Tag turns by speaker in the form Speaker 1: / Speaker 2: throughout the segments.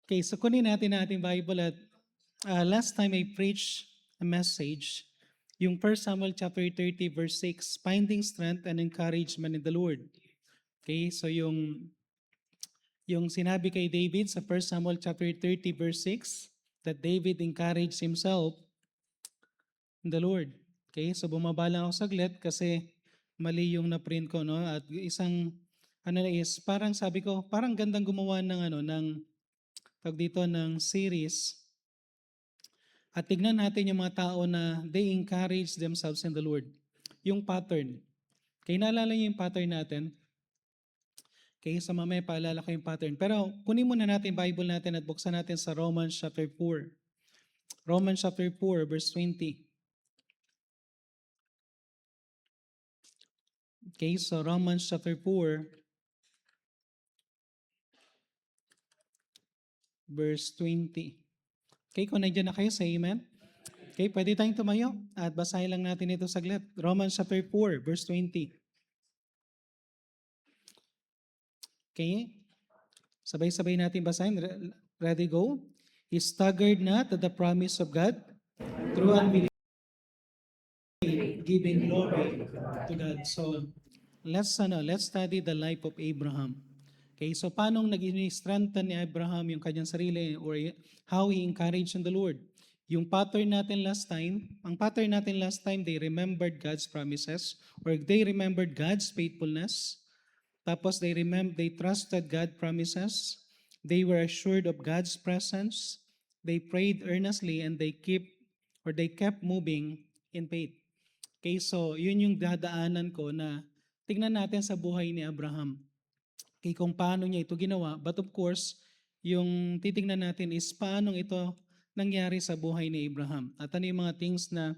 Speaker 1: Okay, so kunin natin ang ating Bible at last time I preached a message, yung 1 Samuel chapter 30 verse 6, finding strength and encouragement in the Lord. Okay, so yung sinabi kay David sa 1 Samuel chapter 30 verse 6, that David encouraged himself in the Lord. Okay, so bumaba lang ako saglit kasi mali yung na-print ko, no? At isang ano na is, parang sabi ko, parang gandang gumawa ng tawag dito ng series. At tignan natin yung mga tao na they encourage themselves in the Lord. Yung pattern. Kaya naalala niyo yung pattern natin? Okay, sa mamaya paalala ko yung pattern. Pero kunin muna natin yung Bible natin at buksan natin sa Romans chapter 4. Romans chapter 4 verse 20. Okay, so Romans chapter 4 verse 20. Okay, kung nandiyan na kayo, say amen. Okay, pwede tayong tumayo at basahin lang natin ito saglit. Romans chapter 4 verse 20. Okay, sabay-sabay natin basahin. Ready, go? He staggered not at the promise of God through unbelief, giving glory to God. So, let's study the life of Abraham. Okay, so paano naging strengthen ni Abraham yung kanyang sarili or how he encouraged in the Lord? Yung pattern natin last time, they remembered God's promises or they remembered God's faithfulness. Tapos they trusted God's promises. They were assured of God's presence. They prayed earnestly and they kept moving in faith. Okay, so yun yung dadaanan ko na tingnan natin sa buhay ni Abraham. Okay, kung paano niya ito ginawa. But of course, yung titingnan natin is paano ito nangyari sa buhay ni Abraham. At ano yung mga things na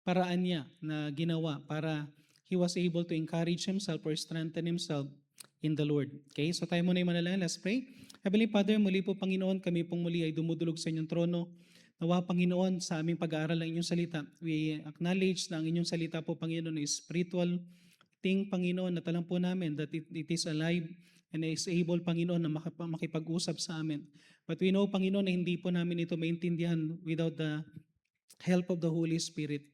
Speaker 1: paraan niya na ginawa para he was able to encourage himself or strengthen himself in the Lord. Okay, so tayo muna yung manalangin. Let's pray. Heavenly Father, muli po Panginoon, kami pong muli ay dumudulog sa inyong trono. Nawa Panginoon, sa aming pag-aaral ng inyong salita, we acknowledge na ang inyong salita po Panginoon is spiritual thing, Panginoon, at alam po namin that it is alive and is able, Panginoon, na makipag-usap sa amin. But we know, Panginoon, na hindi po namin ito maintindihan without the help of the Holy Spirit.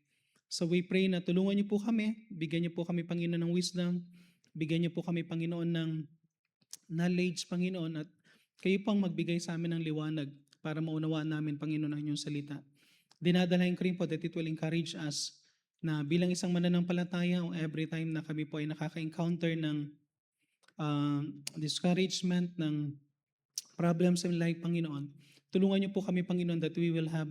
Speaker 1: So we pray na tulungan niyo po kami, bigyan niyo po kami, Panginoon, ng wisdom, bigyan niyo po kami, Panginoon, ng knowledge, Panginoon, at kayo pang magbigay sa amin ng liwanag para maunawaan namin, Panginoon, ang inyong salita. Dinadalahin ko rin po that it will encourage us na bilang isang mananampalataya, every time na kami po ay nakaka-encounter ng discouragement, ng problems in life, Panginoon, tulungan niyo po kami, Panginoon, that we will have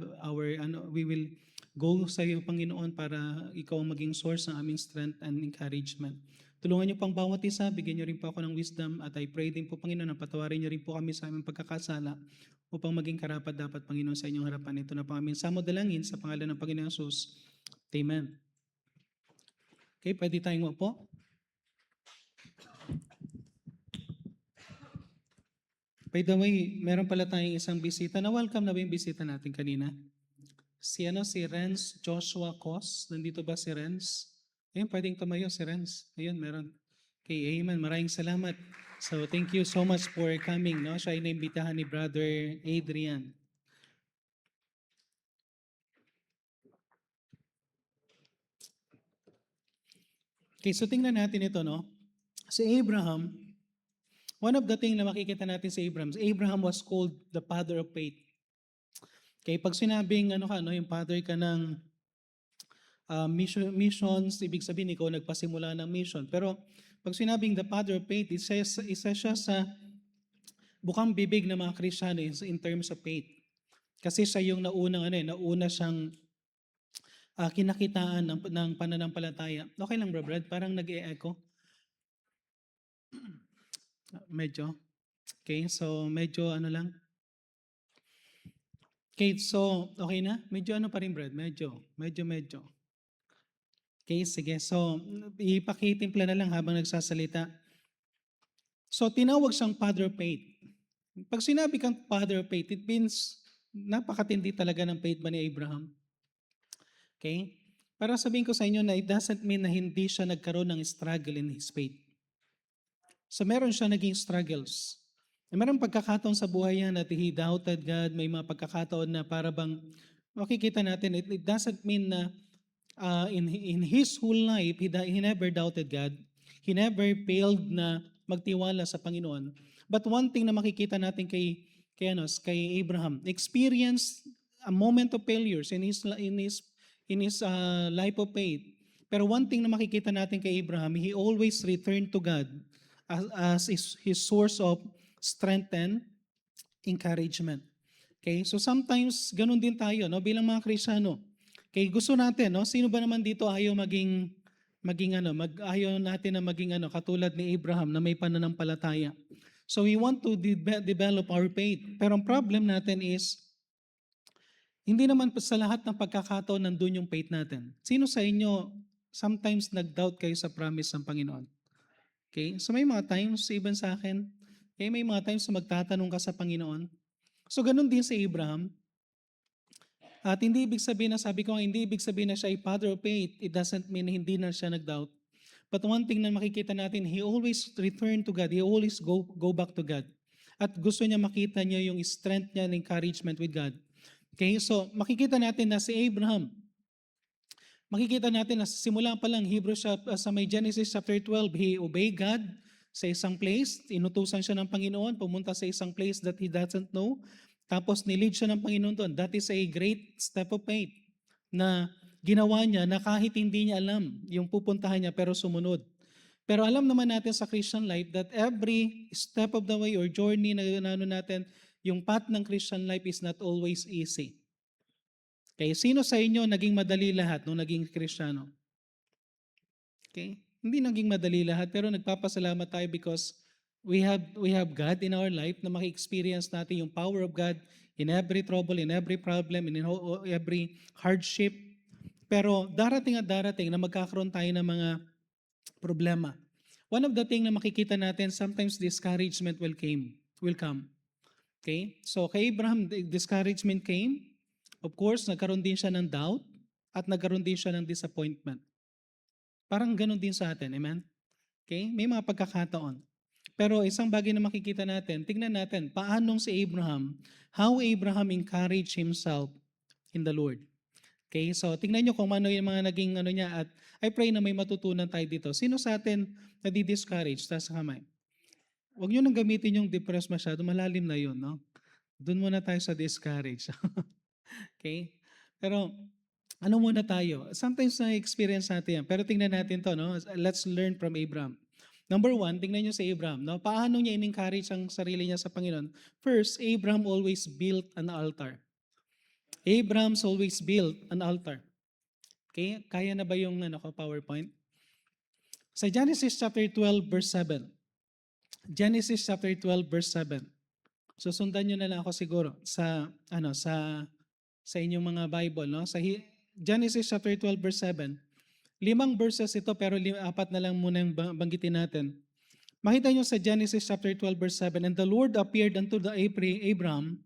Speaker 1: we will go sa iyo, Panginoon, para ikaw ang maging source ng aming strength and encouragement. Tulungan niyo pang bawat isa, bigyan niyo rin po ako ng wisdom at I pray din po, Panginoon, na patawarin niyo rin po kami sa aming pagkakasala upang maging karapat dapat, Panginoon, sa inyong harapan. Ito na po aming samodalangin sa pangalan ng Panginoon Jesus. Amen. Okay, pwede tayong upo. By the way, meron pala tayong isang bisita. Na-welcome na ba yung bisita natin kanina? Si Renz Joshua Cos. Nandito ba si Renz? Ayun, pwedeng tumayo si Renz. Ayun, meron. Okay, amen. Maraming salamat. So, thank you so much for coming. No? Siya ay naimbitahan ni Brother Adrian. Okay, so tingnan natin ito, no? Si Abraham, one of the things na makikita natin sa Abraham was called the father of faith. Okay, pag sinabing yung father ka ng missions, ibig sabihin ikaw nagpasimula ng mission. Pero pag sinabing the father of faith, isa siya sa bukang bibig ng mga Kristiyano in terms of faith. Kasi siya yung nauna siyang kinakitaan ng pananampalataya. Okay lang, bro, Brad? Parang nag-e-echo. Medyo. Okay, so medyo lang. Okay, so okay na? Medyo pa rin, Brad? Medyo. Okay, sige. So, ipakitimpla na lang habang nagsasalita. So, tinawag siyang father of faith. Pag sinabi kang father of faith, it means napakatindi talaga ng faith ba ni Abraham. Okay? Para sabihin ko sa inyo na it doesn't mean na hindi siya nagkaroon ng struggle in his faith. So, meron siya naging struggles. Mayroong pagkakataon sa buhay yan that he doubted God. May mga pagkakataon na para bang makikita natin, it doesn't mean na in his whole life, he never doubted God. He never failed na magtiwala sa Panginoon. But one thing na makikita natin kay Abraham, experienced a moment of failures in his life of faith. Pero one thing na makikita natin kay Abraham, he always returned to God as his source of strength and encouragement. Okay? So sometimes ganun din tayo, no, bilang mga Kristiyano. Okay, gusto natin, no, sino ba naman dito ayaw ayaw natin na maging katulad ni Abraham na may pananampalataya. So we want to develop our faith. Pero ang problem natin is hindi naman sa lahat ng pagkakataon nandun yung faith natin. Sino sa inyo sometimes nag-doubt kayo sa promise ng Panginoon? Okay? So may mga times, even sa akin, may mga times na magtatanong ka sa Panginoon. So ganun din si Abraham. At hindi ibig sabihin na siya ay father of faith. It doesn't mean hindi na siya nag-doubt. But one thing na makikita natin, he always return to God. He always go back to God. At gusto niya makita niya yung strength niya and encouragement with God. Okay, so makikita natin na si Abraham, makikita natin na simula pa lang, sa may Genesis chapter 12, he obeyed God sa isang place, inutusan siya ng Panginoon, pumunta sa isang place that he doesn't know, tapos nilid siya ng Panginoon doon. That is a great step of faith na ginawa niya na kahit hindi niya alam yung pupuntahan niya pero sumunod. Pero alam naman natin sa Christian life that every step of the way or journey na natin, yung path ng Christian life is not always easy. Okay, sino sa inyo naging madali lahat nung naging Kristiyano? Okay? Hindi naging madali lahat pero nagpapasalamat tayo because we have God in our life na maki-experience natin yung power of God in every trouble, in every problem, in every hardship. Pero darating na magkakaroon tayo ng mga problema. One of the things na makikita natin, sometimes discouragement will come. Okay? So kay Abraham, discouragement came. Of course, nagkaroon din siya ng doubt at nagkaroon din siya ng disappointment. Parang ganun din sa atin, amen? Okay? May mga pagkakataon. Pero isang bagay na makikita natin, tingnan natin, paanong si Abraham, how Abraham encouraged himself in the Lord. Okay? So tingnan nyo kung ano yung mga naging niya at I pray na may matutunan tayo dito. Sino sa atin nadi-discourage? Taas sa kamay. Huwag nyo nang gamitin yung depressed masyado, malalim na yun, no? Doon muna tayo sa discourage. Okay? Pero ano muna tayo? Sometimes na-experience natin yan. Pero tingnan natin to, no? Let's learn from Abraham. Number one, tingnan nyo si Abraham. No? Paano niya in-encourage ang sarili niya sa Panginoon? First, Abraham always built an altar. Abraham's always built an altar. Okay? Kaya na ba yung PowerPoint? Sa Genesis chapter 12 verse 7. Genesis chapter 12 verse 7. So sundan nyo na lang ako siguro sa inyong mga Bible, no? Sa Genesis chapter 12 verse 7. 5 verses ito pero 4 na lang muna yung banggitin natin. Makita nyo sa Genesis chapter 12 verse 7, and the Lord appeared unto the Abraham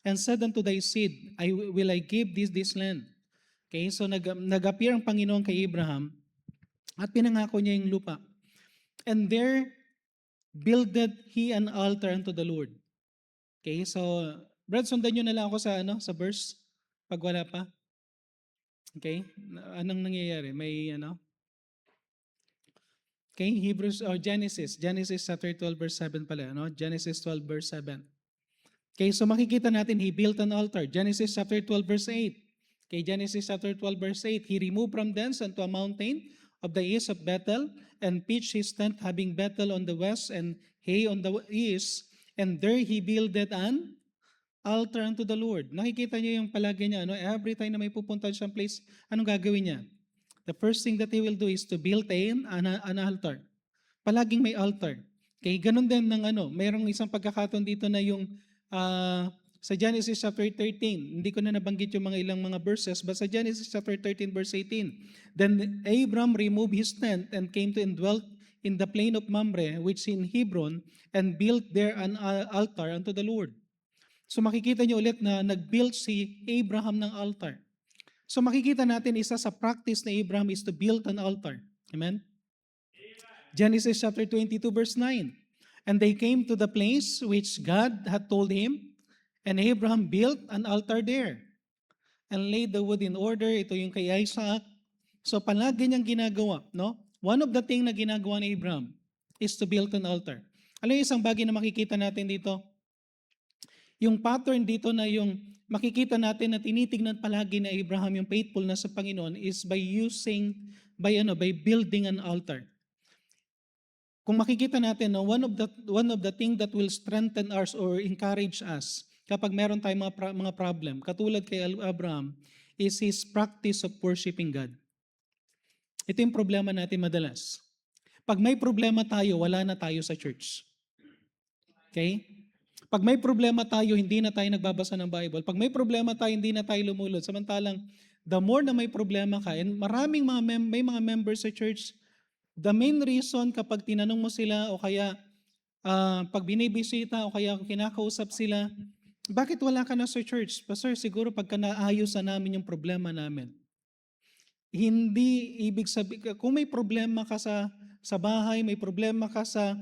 Speaker 1: and said unto thy seed, will I give this land. Okay, so nag-appear ang Panginoon kay Abraham at pinangako niya yung lupa. And there builded he an altar unto the Lord. Okay, so Brad, sundan nyo na lang ako sa verse pag wala pa. Okay, anong nangyayari? May Okay, Genesis chapter 12 verse 7 pala, Genesis 12 verse 7. Okay, so makikita natin he built an altar. Genesis chapter 12 verse 8. Okay, Genesis chapter 12 verse 8, he removed from thence unto a mountain of the east of Bethel and pitched his tent, having Bethel on the west and Hay on the east, and there he builded an altar unto the Lord. Nakikita niyo yung palagi niya, every time na may pupunta siyang place, anong gagawin niya? The first thing that he will do is to build an altar. Palaging may altar. Okay, ganun din mayroong isang pagkakataon dito na yung sa Genesis chapter 13, hindi ko na nabanggit yung ilang mga verses, but sa Genesis chapter 13 verse 18, then Abram removed his tent and came to indwell in the plain of Mamre, which in Hebron, and built there an altar unto the Lord. So makikita niyo ulit na nag-build si Abraham ng altar. So makikita natin isa sa practice na Abraham is to build an altar. Amen? Genesis chapter 22 verse 9. And they came to the place which God had told him, and Abraham built an altar there and laid the wood in order. Ito yung kay Isaac. So palagi niyang ginagawa, no? One of the thing na ginagawa ni Abraham is to build an altar. Alam niyo isang bagay na makikita natin dito? Yung pattern dito na yung makikita natin na tinitignan palagi na Abraham yung faithfulness sa Panginoon is by building an altar. Kung makikita natin, no, one of the thing that will strengthen us or encourage us kapag meron tayong mga problem, katulad kay Abraham, is his practice of worshiping God. Ito yung problema natin madalas. Pag may problema tayo, wala na tayo sa church. Okay? Pag may problema tayo, hindi na tayo nagbabasa ng Bible. Pag may problema tayo, hindi na tayo lumulod. Samantalang, the more na may problema ka, and maraming may mga members sa church, the main reason kapag tinanong mo sila o kaya pag binibisita o kaya kinakausap sila, bakit wala ka na sa church? Pastor, siguro pagka naayos na namin yung problema namin. Hindi ibig sabihin, kung may problema ka sa bahay, may problema ka sa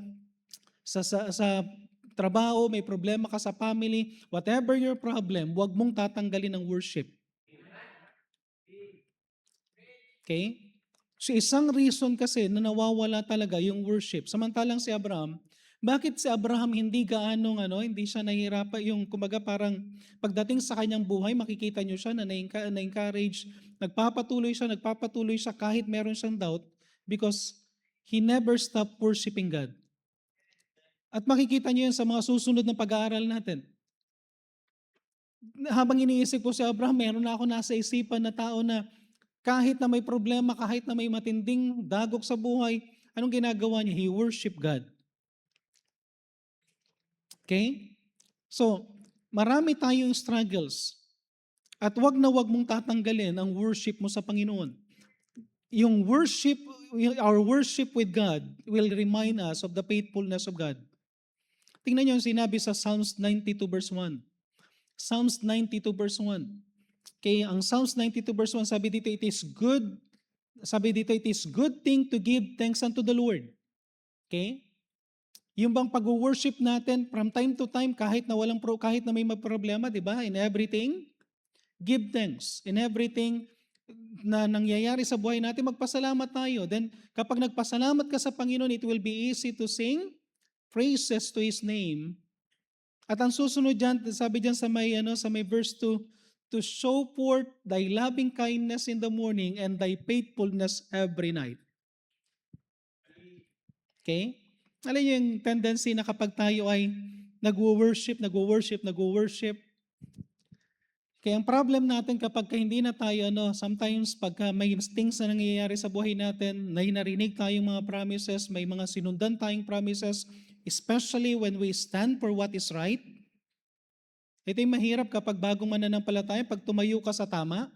Speaker 1: trabaho, may problema ka sa family, whatever your problem, huwag mong tatanggalin ang worship. Okay? So isang reason kasi na nawawala talaga yung worship. Samantalang si Abraham, bakit si Abraham hindi hindi siya nahihirapan, yung kumbaga parang pagdating sa kanyang buhay, makikita niyo siya na na-encourage, nagpapatuloy siya kahit meron siyang doubt because he never stopped worshiping God. At makikita niyo yan sa mga susunod na pag-aaral natin. Habang iniisip ko si Abraham, meron na ako nasa isipan na tao na kahit na may problema, kahit na may matinding dagok sa buhay, anong ginagawa niya? He worship God. Okay? So, marami tayong struggles. At wag na wag mong tatanggalin ang worship mo sa Panginoon. Our worship with God will remind us of the faithfulness of God. Tingnan niyo yung sinabi sa Psalms 92 verse 1. Psalms 92 verse 1. Okay, ang Psalms 92 verse 1, sabi dito, it is good thing to give thanks unto the Lord. Okay? Yung bang pag-worship natin from time to time, kahit na may problema, di ba? In everything, give thanks. In everything na nangyayari sa buhay natin, magpasalamat tayo. Then, kapag nagpasalamat ka sa Panginoon, it will be easy to sing praises to His name. At ang susunod dyan, sabi dyan sa may verse 2, to show forth thy loving kindness in the morning and thy faithfulness every night. Okay? Alam niyo yung tendency na kapag tayo ay nag-worship, kaya ang problem natin kapag hindi na tayo, sometimes pagka may things na nangyayari sa buhay natin, narinig tayong mga promises, may mga sinundan tayong promises, especially when we stand for what is right. Ito yung mahirap kapag bagong mananampalataya, pag tumayo ka sa tama,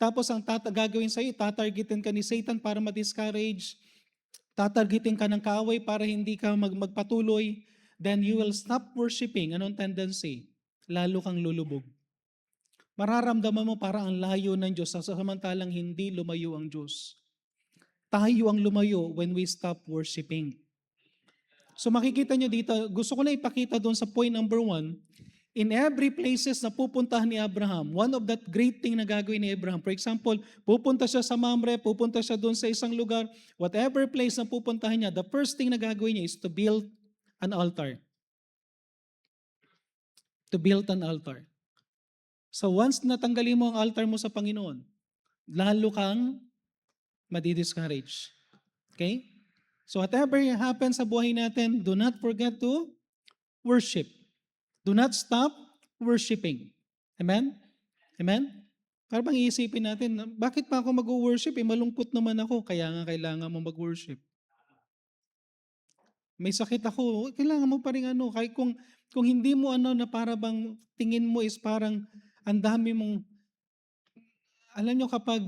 Speaker 1: tapos ang gagawin sa'yo, tatargetin ka ni Satan para ma-discourage, tatargetin ka ng kaaway para hindi ka magpatuloy, then you will stop worshiping. Anong tendency? Lalo kang lulubog. Mararamdaman mo parang ang layo ng Diyos, samantalang hindi lumayo ang Diyos. Tayo ang lumayo when we stop worshiping. So makikita nyo dito, gusto ko na ipakita doon sa point number 1, in every places na pupuntahan ni Abraham, one of that great thing na gagawin ni Abraham, for example, pupunta siya sa Mamre, pupunta siya doon sa isang lugar, whatever place na pupuntahan niya, the first thing na gagawin niya is to build an altar. To build an altar. So once natanggalin mo ang altar mo sa Panginoon, lalo kang madi-discourage. Okay? So whatever happens sa buhay natin, do not forget to worship. Do not stop worshiping. Amen? Amen? Para bang iisipin natin, bakit pa ako mag-worship? Malungkot naman ako, kaya nga kailangan mo mag-worship. May sakit ako, kailangan mo pa rin kahit kung hindi mo na para bang tingin mo is parang ang dami mong, alam nyo kapag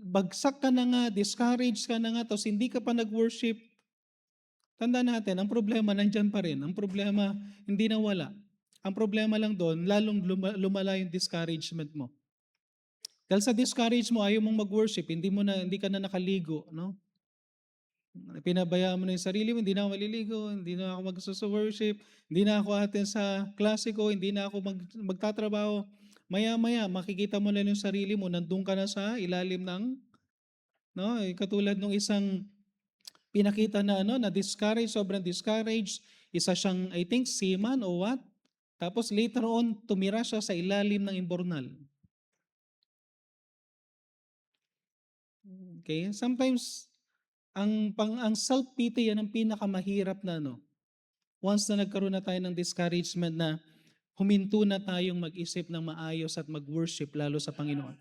Speaker 1: bagsak ka na nga, discouraged ka na nga, tapos hindi ka pa nag-worship, tanda natin, ang problema nandyan pa rin. Ang problema hindi nawala. Ang problema lang doon, lalong lumala yung discouragement mo. Dahil sa discourage mo, ayaw mong mag-worship, hindi ka na nakaligo, no? Pinabayaan mo na yung sarili mo, hindi na ako maliligo, hindi na ako magsusu-worship, hindi na ako attend sa klase ko, hindi na ako magtatrabaho. Maya-maya, makikita mo na yung sarili mo, nandun ka na sa ilalim ng, no, katulad nung isang pinakita na na discouraged, sobrang discouraged, isa siyang, I think, seaman o what? Tapos later on, tumira siya sa ilalim ng imbornal. Okay? Sometimes, ang self-pity yan ang pinakamahirap na once na nagkaroon na tayo ng discouragement na huminto na tayong mag-isip ng maayos at mag-worship lalo sa Panginoon.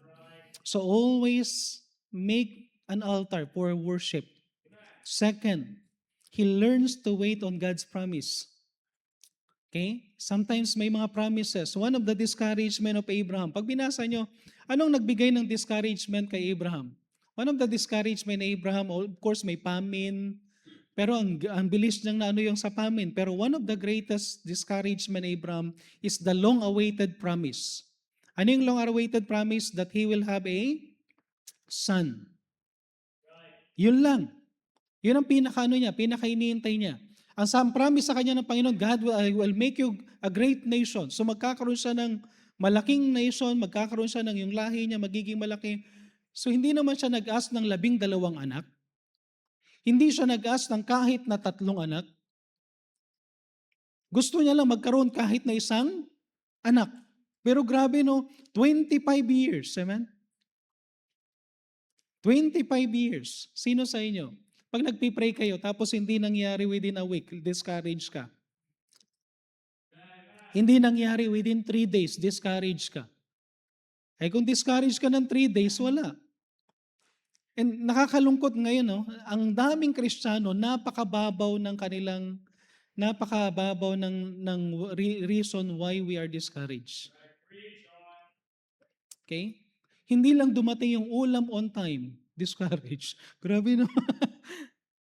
Speaker 1: So always make an altar for worship. Second, he learns to wait on God's promise. Okay? Sometimes may mga promises. One of the discouragement of Abraham. Pag binasa nyo, anong nagbigay ng discouragement kay Abraham? One of the discouragement ni Abraham, of course, may famine. Pero ang bilis niyang na yung sa famine. Pero one of the greatest discouragement ni Abraham is the long-awaited promise. Ano yung long-awaited promise? That he will have a son. Yun lang. Yun ang pinaka-iniintay niya. Ang promise sa kanya ng Panginoon, God will make you a great nation. So magkakaroon siya ng malaking nation, magkakaroon siya ng yung lahi niya, magiging malaki. So hindi naman siya nag-ask ng 12 anak. Hindi siya nag-ask ng kahit na 3 anak. Gusto niya lang magkaroon kahit na isang anak. Pero grabe 25 years, amen? 25 years. Sino sa inyo? Pag nagpipray kayo tapos hindi nangyari within a week, discourage ka. Hindi nangyari within 3 days, discourage ka. Ay kung discourage ka ng 3 days, wala. And nakakalungkot ngayon, ang daming Kristiyano, napakababaw ng reason why we are discouraged. Okay? Hindi lang dumating yung ulam on time, discouraged. Grabe no?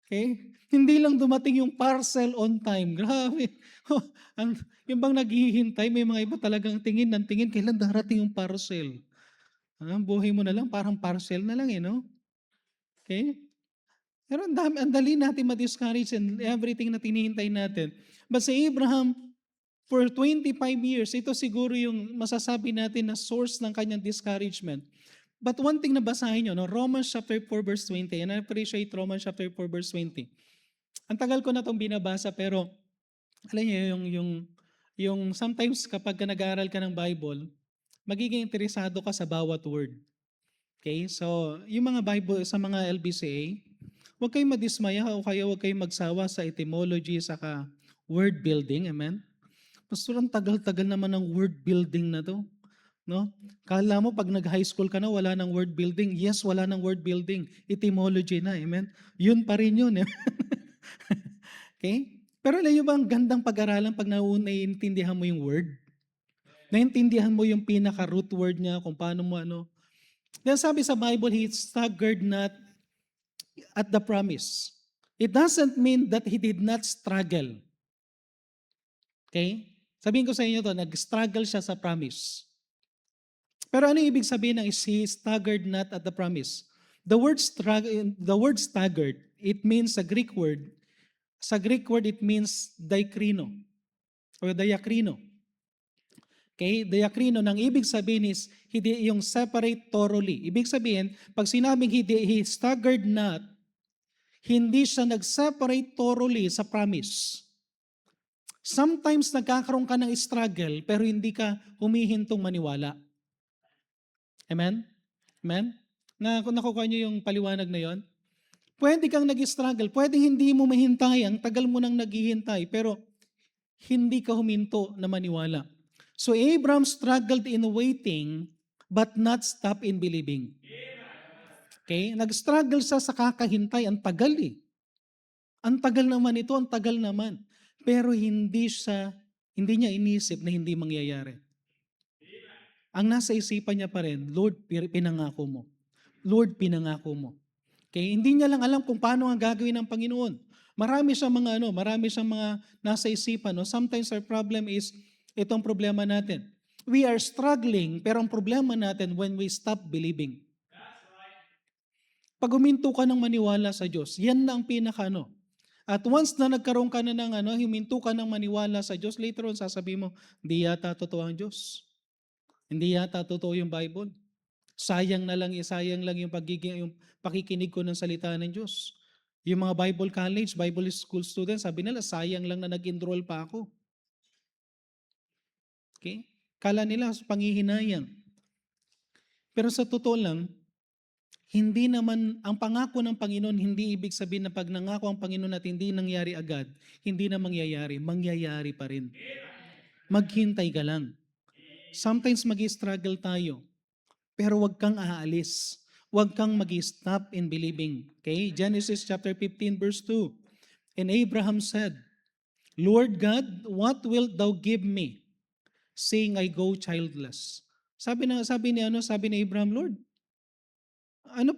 Speaker 1: Okay? Hindi lang dumating yung parcel on time. Grabe. Yung bang naghihintay, may mga iba talagang tingin ng tingin, kailan darating yung parcel? Buhay mo na lang, parang parcel na lang no? Okay? Pero ang dali natin ma-discourage and everything na tinihintay natin. But sa Abraham, for 25 years, ito siguro yung masasabi natin na source ng kanyang discouragement. But one thing na basahin nyo, Romans chapter 4 verse 20, and I appreciate Romans chapter 4 verse 20. Ang tagal ko na itong binabasa, pero alam niyo, yung sometimes kapag nag-aaral ka ng Bible, magiging interesado ka sa bawat word. Okay? So, yung mga Bible, sa mga LBCA, huwag kayong madismaya o kaya huwag kayong magsawa sa etymology saka word building. Amen? Pastor, ang tagal-tagal naman ng word building na to. No? Kala mo pag nag-high school ka na, wala ng word building. Yes, wala ng word building. Etymology na. Amen? Yun pa rin yun. Okay? Pero alam nyo ba ang gandang pag-aralan pag naiintindihan mo yung word? Naintindihan mo yung pinaka-root word niya, kung paano mo Then sabi sa Bible, he staggered not at the promise. It doesn't mean that he did not struggle. Okay? Sabihin ko sa inyo to, nag-struggle siya sa promise. Pero ano ibig sabihin ng he staggered not at the promise? The word staggered, it means a Greek word. Sa Greek word, it means diakrino or diakrino. Okay? Diakrino, nang ibig sabihin is hindi yung separate thoroughly. Ibig sabihin, pag sinabing he staggered not, hindi siya nag-separate thoroughly sa promise. Sometimes nagkakaroon ka ng struggle pero hindi ka humihintong maniwala. Amen? Amen? Nakukuha niyo yung paliwanag na yon? Pwede kang nag-struggle, pwede hindi mo mahintay, ang tagal mo nang naghihintay, pero hindi ka huminto na maniwala. So Abraham struggled in waiting but not stop in believing. Okay? Nag-struggle siya sa kakahintay, ang tagal eh. Ang tagal naman ito, ang tagal naman. Pero hindi niya inisip na hindi mangyayari. Ang nasa isipan niya pa rin, Lord, pinangako mo. Lord, pinangako mo. Okay? Hindi niya lang alam kung paano ang gagawin ng Panginoon. Marami siyang mga nasa isipan. Sometimes our problem is, itong problema natin. We are struggling, pero ang problema natin when we stop believing. Pag huminto ka ng maniwala sa Diyos, yan na ang pinaka-ano. At once na nagkaroon ka na ng huminto ka ng maniwala sa Diyos, later on sasabihin mo, hindi yata totoo ang Diyos. Hindi yata totoo yung Bible. Sayang lang yung yung pakikinig ko ng salita ng Diyos. Yung mga Bible college, Bible school students, sabi nila, sayang lang na nag-enroll pa ako. Okay? Kala nila, panghihinayang. Pero sa totoo lang, hindi naman, ang pangako ng Panginoon, hindi ibig sabihin na pag nangako ang Panginoon at hindi nangyari agad, hindi na mangyayari, mangyayari pa rin. Maghintay ka lang. Sometimes mag-struggle tayo, pero wag kang aalis. Wag kang mag-stop in believing. Okay? Genesis chapter 15 verse 2. And Abraham said, Lord God, what wilt thou give me, saying I go childless? Sabi ni Abraham, Lord, ano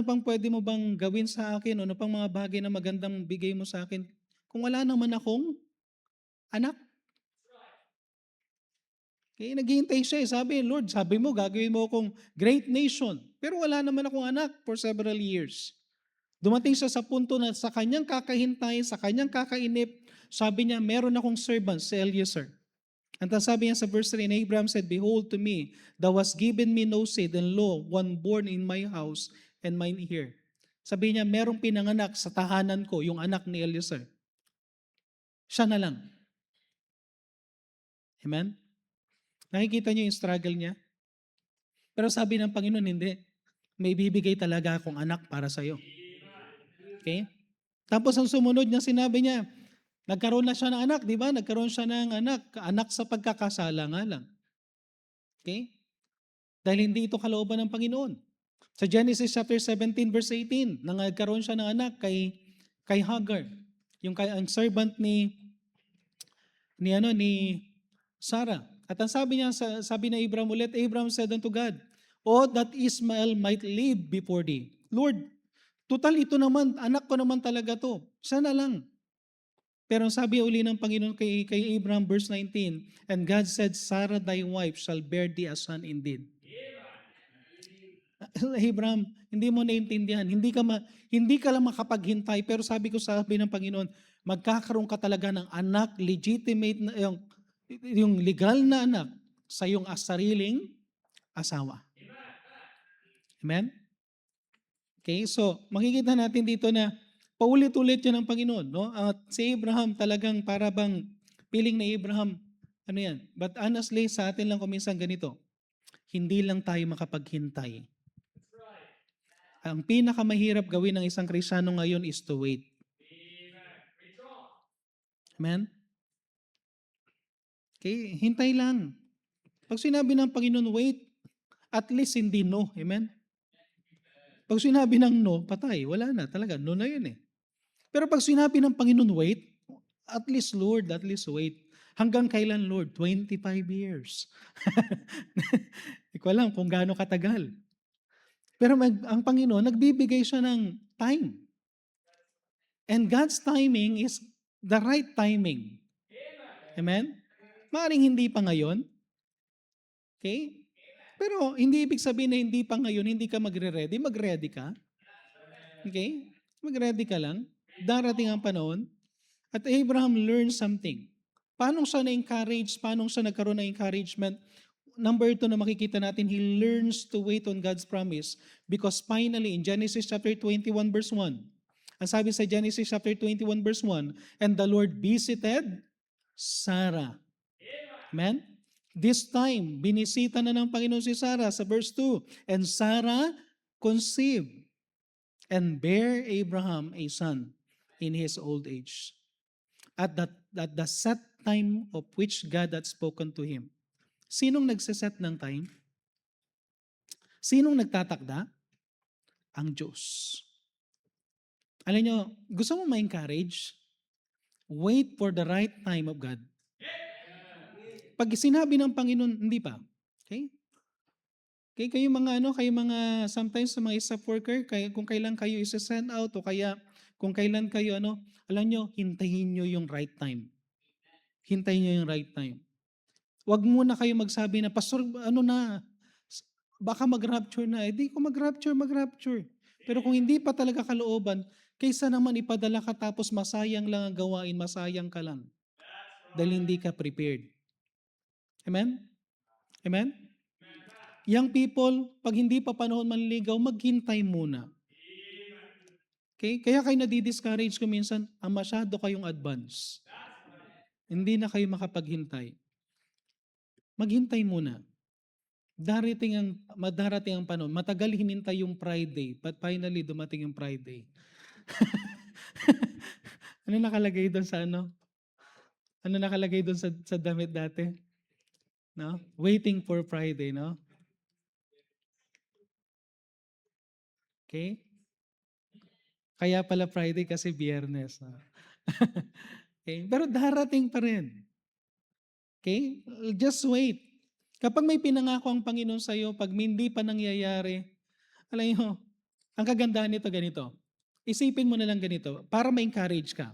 Speaker 1: pang pwede mo bang gawin sa akin? Ano pang mga bagay na magandang bigay mo sa akin? Kung wala naman akong anak. Kaya naghihintay siya sabi, Lord, sabi mo, gagawin mo akong great nation. Pero wala naman akong anak for several years. Dumating siya sa punto na sa kanyang kakahintay, sa kanyang kakainip, sabi niya, meron akong servant, si Eliezer. Ang sabi niya sa verse 3, and Abraham said, Behold to me, thou hast given me no seed, and lo, one born in my house, and mine here. Sabi niya, merong pinanganak sa tahanan ko, yung anak ni Eliezer. Siya na lang. Amen? Nakikita niyo yung struggle niya? Pero sabi ng Panginoon, hindi. May bibigay talaga akong anak para sa'yo. Okay? Tapos ang sumunod niya, sinabi niya, nagkaroon na siya ng anak, di ba? Nagkaroon siya ng anak sa pagkakasala nga lang. Okay? Dahil hindi ito kalooban ng Panginoon. Sa Genesis chapter 17 verse 18, nagkaroon siya ng anak kay Hagar, ang servant ni Sarah. At ang sabi ni Abraham ulit, Abraham said unto God, "Oh, that Ismael might live before thee." Lord, total ito naman, anak ko naman talaga to. Sana lang. Pero sabi uli ng Panginoon kay Abraham, verse 19, and God said, Sarah thy wife shall bear thee a son indeed. Abraham, hindi mo naintindihan, hindi ka lang makapaghintay, pero sabi ng Panginoon, magkakaroon ka talaga ng anak, legitimate na, yung legal na anak sa iyong sariling asawa. Amen? Okay, so makikita natin dito na paulit-ulit yan ng Panginoon. No? At si Abraham talagang para bang piling na Abraham, But honestly, sa atin lang kuminsan ganito, hindi lang tayo makapaghintay. Ang pinakamahirap gawin ng isang Kristiyano ngayon is to wait. Amen? Okay, hintay lang. Pag sinabi ng Panginoon, wait, at least hindi no. Amen? Pag sinabi ng no, patay. Wala na talaga. No na yun eh. Pero pag sinabi ng Panginoon, wait, at least Lord, at least wait. Hanggang kailan Lord? 25 years. Hindi ko alam kung gaano katagal. Pero ang Panginoon, nagbibigay siya ng time. And God's timing is the right timing. Amen? Maaaring hindi pa ngayon. Okay? Pero hindi ibig sabihin na hindi pa ngayon, hindi ka magre-ready. Mag-ready ka. Okay? Mag-ready ka lang. Darating ang panahon. At Abraham learned something. Paano siya na-encourage? Paano siya nagkaroon ng encouragement? Number 2 na makikita natin, he learns to wait on God's promise because finally in Genesis chapter 21 verse 1, ang sabi sa Genesis chapter 21 verse 1, and the Lord visited Sarah. Amen? This time, binisita na ng Panginoon si Sarah sa verse 2, and Sarah conceived and bare Abraham a son in his old age. At the set time of which God had spoken to him. Sinong nagsiset ng time? Sinong nagtatakda? Ang Diyos. Alam nyo, gusto mo ma-encourage? Wait for the right time of God. Pag sinabi ng Panginoon, hindi pa. Okay? Okay, kayo mga sometimes sa mga staff worker, kung kailan kayo isa-send out o kaya kung kailan kayo alam nyo, hintayin nyo yung right time. Hintayin nyo yung right time. Huwag muna kayo magsabi na, Pastor, baka mag-rapture na. Hindi ko mag-rapture. Pero kung hindi pa talaga kalooban, kaysa naman ipadala ka tapos masayang lang ang gawain, masayang ka lang. Dahil hindi ka prepared. Amen? Amen? Young people, pag hindi pa panahon manligaw, maghintay muna. Okay? Kaya kayo nadi-discourage ko minsan, masyado kayong advance. Hindi na kayo makapaghintay. Maghintay muna. Madarating ang panahon. Matagal hinintay yung Friday, but finally dumating yung Friday. Ano nakalagay doon sa ano? Ano nakalagay doon sa damit dati? No? Waiting for Friday, no? Okay? Kaya pala Friday kasi Biyernes. No? Okay? Pero darating pa rin. Okay? Just wait. Kapag may pinangako ang Panginoon sa iyo, pag hindi pa nangyayari, alam niyo, ang kagandahan nito ganito. Isipin mo na lang ganito para ma-encourage ka.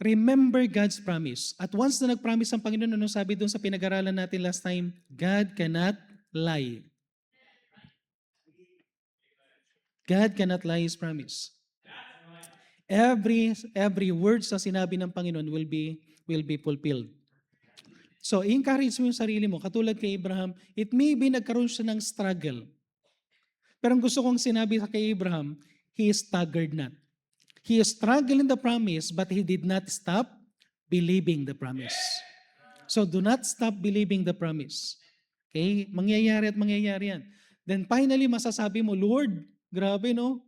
Speaker 1: Remember God's promise. At once na nag-promise ang Panginoon, ano sabi doon sa pinag-aralan natin last time? God cannot lie. God cannot lie His promise. Every words na sinabi ng Panginoon will be fulfilled. So, encourage mo yung sarili mo. Katulad kay Abraham, it may be nagkaroon siya ng struggle. Pero ang gusto kong sinabi sa kay Abraham, he staggered not. He struggled in the promise, but he did not stop believing the promise. So, do not stop believing the promise. Okay? Mangyayari at mangyayari yan. Then finally, masasabi mo, Lord, grabe no?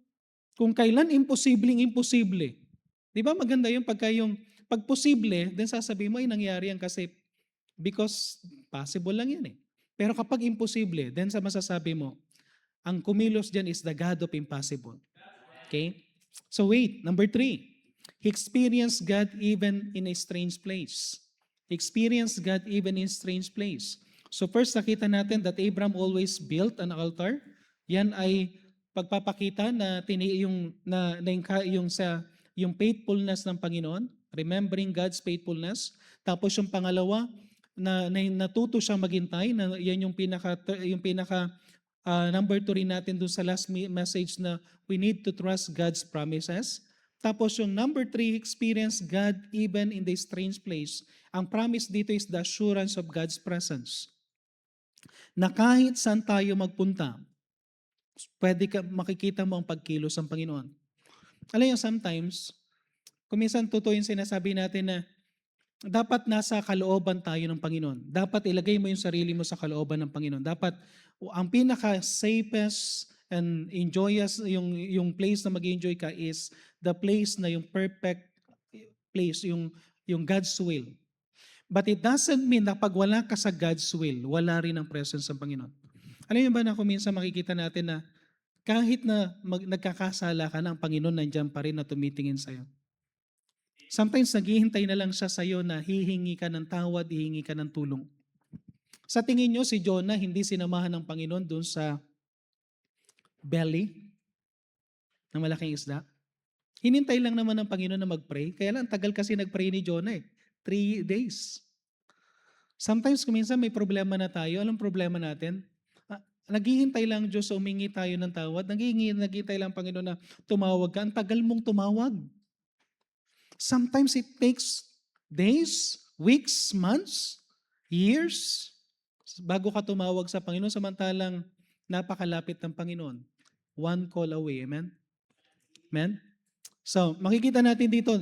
Speaker 1: Kung kailan imposible. Di ba maganda yung pag posible, then sasabihin mo, ay nangyari yan kasi because possible lang yan eh. Pero kapag imposible, then sa masasabi mo, ang kumilos dyan is the God of impossible. Okay? So wait, number 3. He experienced God even in a strange place. He experienced God even in a strange place. So first, nakita natin that Abraham always built an altar. Yan ay pagpapakita na yung faithfulness ng Panginoon, remembering God's faithfulness. Tapos yung pangalawa, na natuto siyang maghintay, na yan yung pinaka number 2 rin natin doon sa last message na we need to trust God's promises. Tapos yung number 3, experience God even in the strange place. Ang promise dito is the assurance of God's presence. Na kahit saan tayo magpunta, makikita mo ang pagkilos ng Panginoon. Alam niyo, sometimes, kung minsan totoo yung sinasabi natin na dapat nasa kalooban tayo ng Panginoon. Dapat ilagay mo yung sarili mo sa kalooban ng Panginoon. Dapat ang pinaka-safest and enjoyous, yung place na mag-enjoy ka is the place na yung perfect place, yung God's will. But it doesn't mean na pag wala ka sa God's will, wala rin ang presence ng Panginoon. Alam niyo ba na kung minsan makikita natin na kahit na nagkakasala ka na, ang Panginoon nandiyan pa rin na tumitingin sa'yo. Sometimes naghihintay na lang siya sa'yo na hihingi ka ng tawad, hihingi ka ng tulong. Sa tingin nyo, si Jonah hindi sinamahan ng Panginoon doon sa belly ng malaking isda? Hinintay lang naman ng Panginoon na mag-pray. Kaya lang, tagal kasi nag-pray ni Jonah eh. 3 days. Sometimes, kung minsan may problema na tayo, anong problema natin? Naghihintay lang Diyos, umingi tayo ng tawad. Naghihintay lang Panginoon na tumawag ka. Ang tagal mong tumawag. Sometimes it takes days, weeks, months, years, bago ka tumawag sa Panginoon, samantalang napakalapit ng Panginoon. One call away. Amen? Amen? So, makikita natin dito,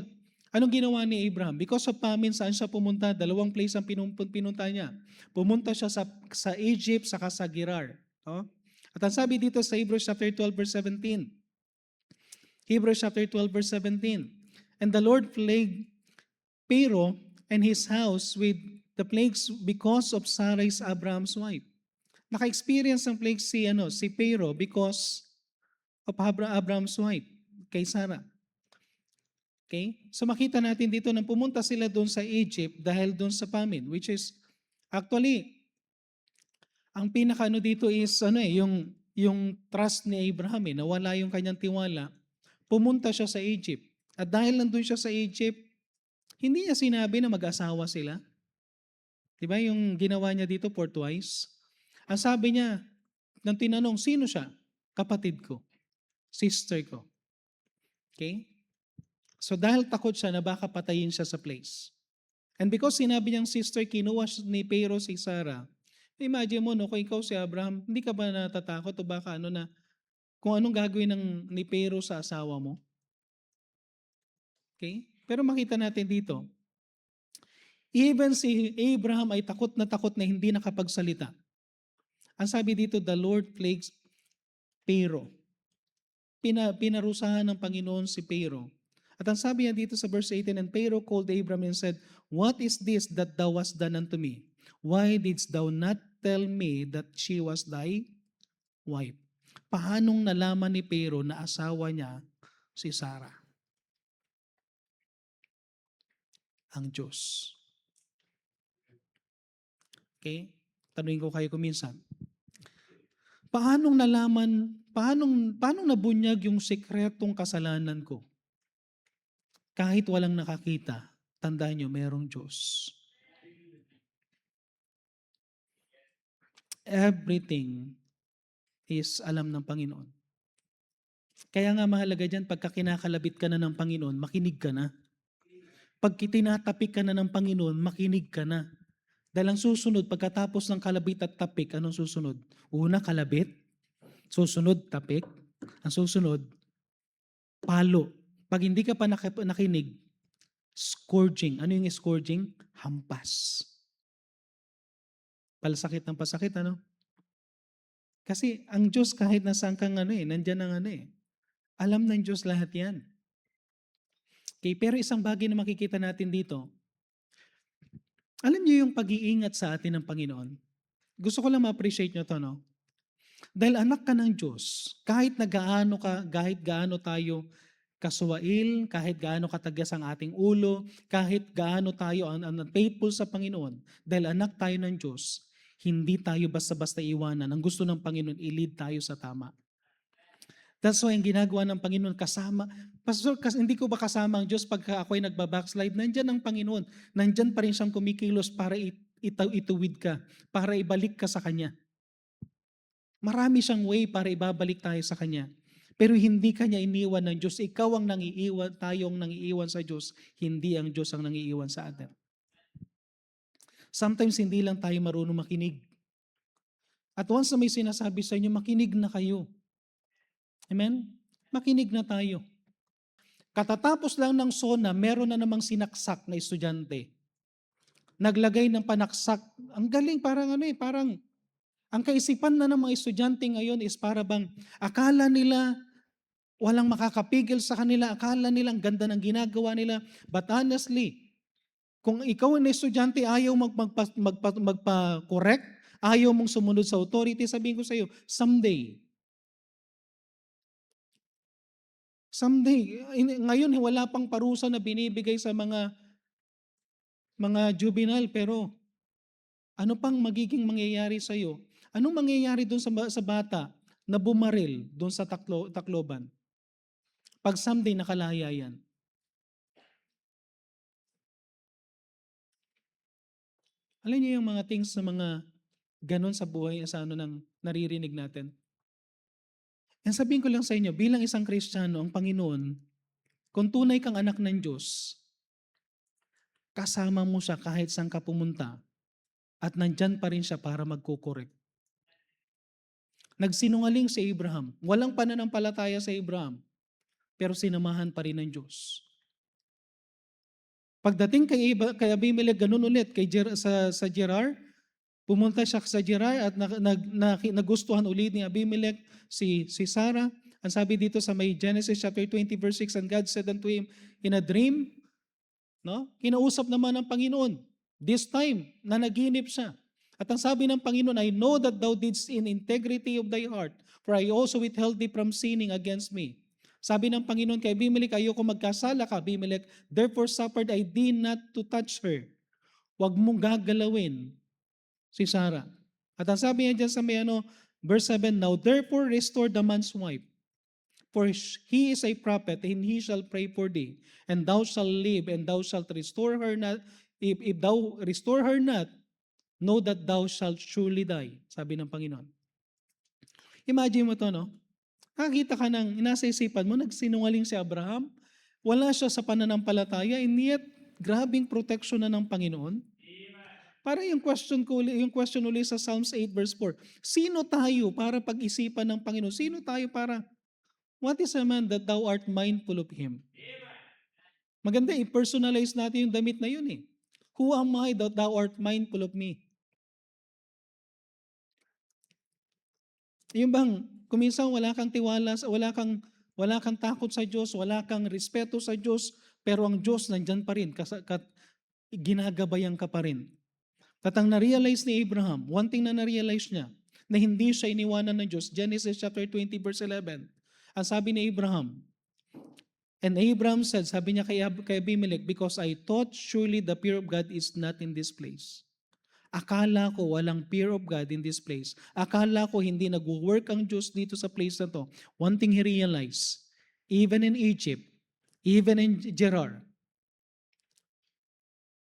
Speaker 1: anong ginawa ni Abraham? Because of famine, saan siya pumunta? 2 place ang pinunta niya. Pumunta siya sa Egypt, saka sa Gerar. No? At ang sabi dito sa Hebrews chapter 12 verse 17. Hebrews chapter 12 verse 17. And the Lord plagued Pharaoh and his house with the plagues because of Sarai's Abraham's wife. Naka-experience ng plagues si Pharaoh because of Abraham's wife, kay Sarah. Okay? So makita natin dito na pumunta sila doon sa Egypt dahil doon sa famine, which is actually ang pinaka dito is yung trust ni Abraham nawala yung kanyang tiwala. Pumunta siya sa Egypt. At dahil nandun siya sa Egypt, hindi niya sinabi na mag-asawa sila. Diba yung ginawa niya dito for twice? Ang sabi niya, nang tinanong, sino siya? Kapatid ko. sister ko. Okay? So dahil takot siya na baka patayin siya sa place. And because sinabi niyang sister, kinuha ni Pero si Sarah. Imagine mo, no, kung ikaw si Abraham, hindi ka ba natatakot o baka kung anong gagawin ni Pero sa asawa mo? Okay? Pero makita natin dito, even si Abraham ay takot na hindi nakapagsalita. Ang sabi dito, the Lord plagues Pero. Pinarusahan ng Panginoon si Pero. At ang sabi niya dito sa verse 18, and Pero called Abraham and said, what is this that thou hast done unto me? Why didst thou not tell me that she was thy wife? Paanong nalaman ni Pero na asawa niya si Sarah? Ang Diyos. Okay? Tanungin ko kayo kuminsan. Paanong nabunyag yung sekretong kasalanan ko? Kahit walang nakakita, tandaan nyo, merong Diyos. Everything is alam ng Panginoon. Kaya nga mahalaga dyan, pagka kinakalabit ka na ng Panginoon, makinig ka na. Pag tinatapik ka na ng Panginoon, makinig ka na. Dahil ang susunod, pagkatapos ng kalabit at tapik, anong susunod? Una, kalabit. Susunod, tapik. Ang susunod, palo. Pag hindi ka pa nakinig, scourging. Ano yung scourging? Hampas. Palasakit ng pasakit, ano? Kasi ang Diyos kahit nasaan kang nandyan ang alam ng Diyos lahat yan. Okay, pero isang bagay na makikita natin dito, alam niyo yung pag-iingat sa atin ng Panginoon? Gusto ko lang ma-appreciate nyo to, no? Dahil anak ka ng Diyos, kahit gaano tayo kasuwail, kahit gaano katagas ang ating ulo, kahit gaano tayo unfaithful sa Panginoon, dahil anak tayo ng Diyos, hindi tayo basta-basta iwanan. Ang gusto ng Panginoon, i-lead tayo sa tama. That's why ang ginagawa ng Panginoon kasama. Pastor, hindi ko ba kasama ang Diyos pagka ako ay nagbabackslide? Nandyan ang Panginoon. Nandyan pa rin siyang kumikilos para ituwid ka, para ibalik ka sa Kanya. Marami siyang way para ibabalik tayo sa Kanya. Pero hindi Kanya iniwan ng Diyos. Ikaw ang nangiiwan, tayong nangiiwan sa Diyos. Hindi ang Diyos ang nangiiwan sa atin. Sometimes hindi lang tayo marunong makinig. At once na may sinasabi sa inyo, makinig na kayo. Amen? Makinig na tayo. Katatapos lang ng SONA, meron na namang sinaksak na estudyante. Naglagay ng panaksak. Ang galing, parang ang kaisipan na ng mga estudyante ngayon is para bang akala nila walang makakapigil sa kanila, akala nila ang ganda ng ginagawa nila. But honestly, kung ikaw na estudyante ayaw magpa-correct, ayaw mong sumunod sa authority, sabihin ko sa iyo, someday, ngayon wala pang parusa na binibigay sa mga juvenile, pero ano pang magiging mangyayari sa iyo? Anong mangyayari doon sa bata na bumaril doon sa Tacloban? Pag someday nakalaya yan. Alam niyo yung mga things na mga ganon sa buhay sa nang naririnig natin? And sabihin ko lang sa inyo, bilang isang Kristiyano, ang Panginoon, kung tunay kang anak ng Diyos, kasama mo siya kahit saan ka pumunta at nandyan pa rin siya para magkukorek. Nagsinungaling si Abraham. Walang pananampalataya sa Abraham, pero sinamahan pa rin ng Diyos. Pagdating kay Abimelech, ganun ulit, sa Gerar, pumunta siya sa Gerar at nagustuhan ulit ni Abimelech si Sarah. Ang sabi dito sa may Genesis chapter 20 verse 6, and God said unto him in a dream, no? Kinausap naman ng Panginoon. This time, nanaginip siya. At ang sabi ng Panginoon, I know that thou didst in integrity of thy heart, for I also withheld thee from sinning against me. Sabi ng Panginoon kay Abimelech, ayoko magkasala ka, Abimelech, therefore suffered I thee not to touch her. Huwag mong gagalawin si Sarah. At ang sabi niya dyan sa may verse 7, now therefore restore the man's wife, for he is a prophet, and he shall pray for thee, and thou shalt live, and thou shalt restore her not. If thou restore her not, know that thou shalt surely die, sabi ng Panginoon. Imagine mo to, no? Nakakita ka ng nasa isipan mo, nagsinungaling si Abraham. Wala siya sa pananampalataya, and yet, grabing protection na ng Panginoon. Para yung question uli sa Psalms 8 verse 4. Sino tayo para pag-isipan ng Panginoon? Sino tayo para, what is a man that thou art mindful of him? Maganda, i-personalize natin yung damit na yun eh. Who am I that thou art mindful of me? Yung bang, kuminsan wala kang tiwala, wala kang takot sa Diyos, wala kang respeto sa Diyos, pero ang Diyos nandyan pa rin, ginagabayan ka pa rin. At ang na-realize ni Abraham, one thing na na-realize niya, na hindi siya iniwanan ng Diyos. Genesis chapter 20 verse 11. Ang sabi ni Abraham, and Abraham said, sabi niya kay Abimelech, because I thought surely the fear of God is not in this place. Akala ko walang fear of God in this place. Akala ko hindi nag-work ang Diyos dito sa place na to. One thing he realized, even in Egypt, even in Gerar,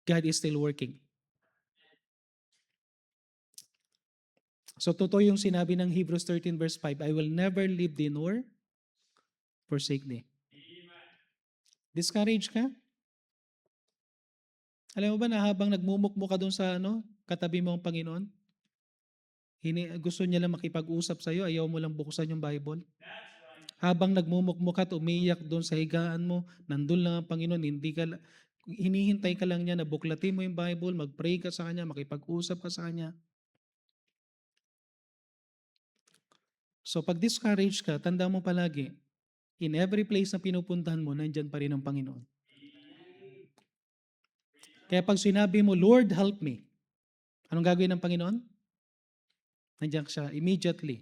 Speaker 1: God is still working. So totoo yung sinabi ng Hebrews 13 verse 5, I will never leave thee nor forsake thee. Discourage ka? Alam mo ba na habang nagmumukmo ka doon sa katabi mo ang Panginoon, gusto niya lang makipag-usap sa'yo, ayaw mo lang buksan yung Bible. Habang nagmumukmo ka at umiiyak doon sa higaan mo, nandun lang ang Panginoon, hinihintay ka lang niya na buklatin mo yung Bible, mag-pray ka sa Kanya, makipag-usap ka sa Kanya. So pag discourage ka, tanda mo palagi, in every place na pinupuntahan mo, nandyan pa rin ang Panginoon. Kaya pag sinabi mo, Lord, help me, anong gagawin ng Panginoon? Nandiyan siya immediately.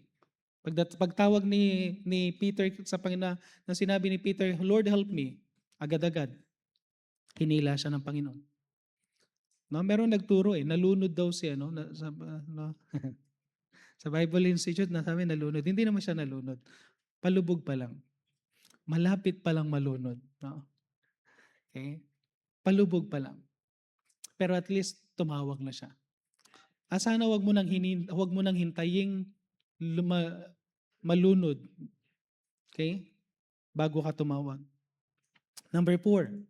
Speaker 1: Pagtawag ni Peter sa Panginoon, na sinabi ni Peter, Lord, help me, agad-agad, hinila siya ng Panginoon. No, meron nagturo nalunod daw siya, sa Bible Institute, nasabi nalunod. Hindi naman siya nalunod. Palubog pa lang. Malapit pa lang malunod. No? Okay? Palubog pa lang. Pero at least tumawag na siya. Sana wag mo nang hintaying malunod. Okay? Bago ka tumawag. Number 4.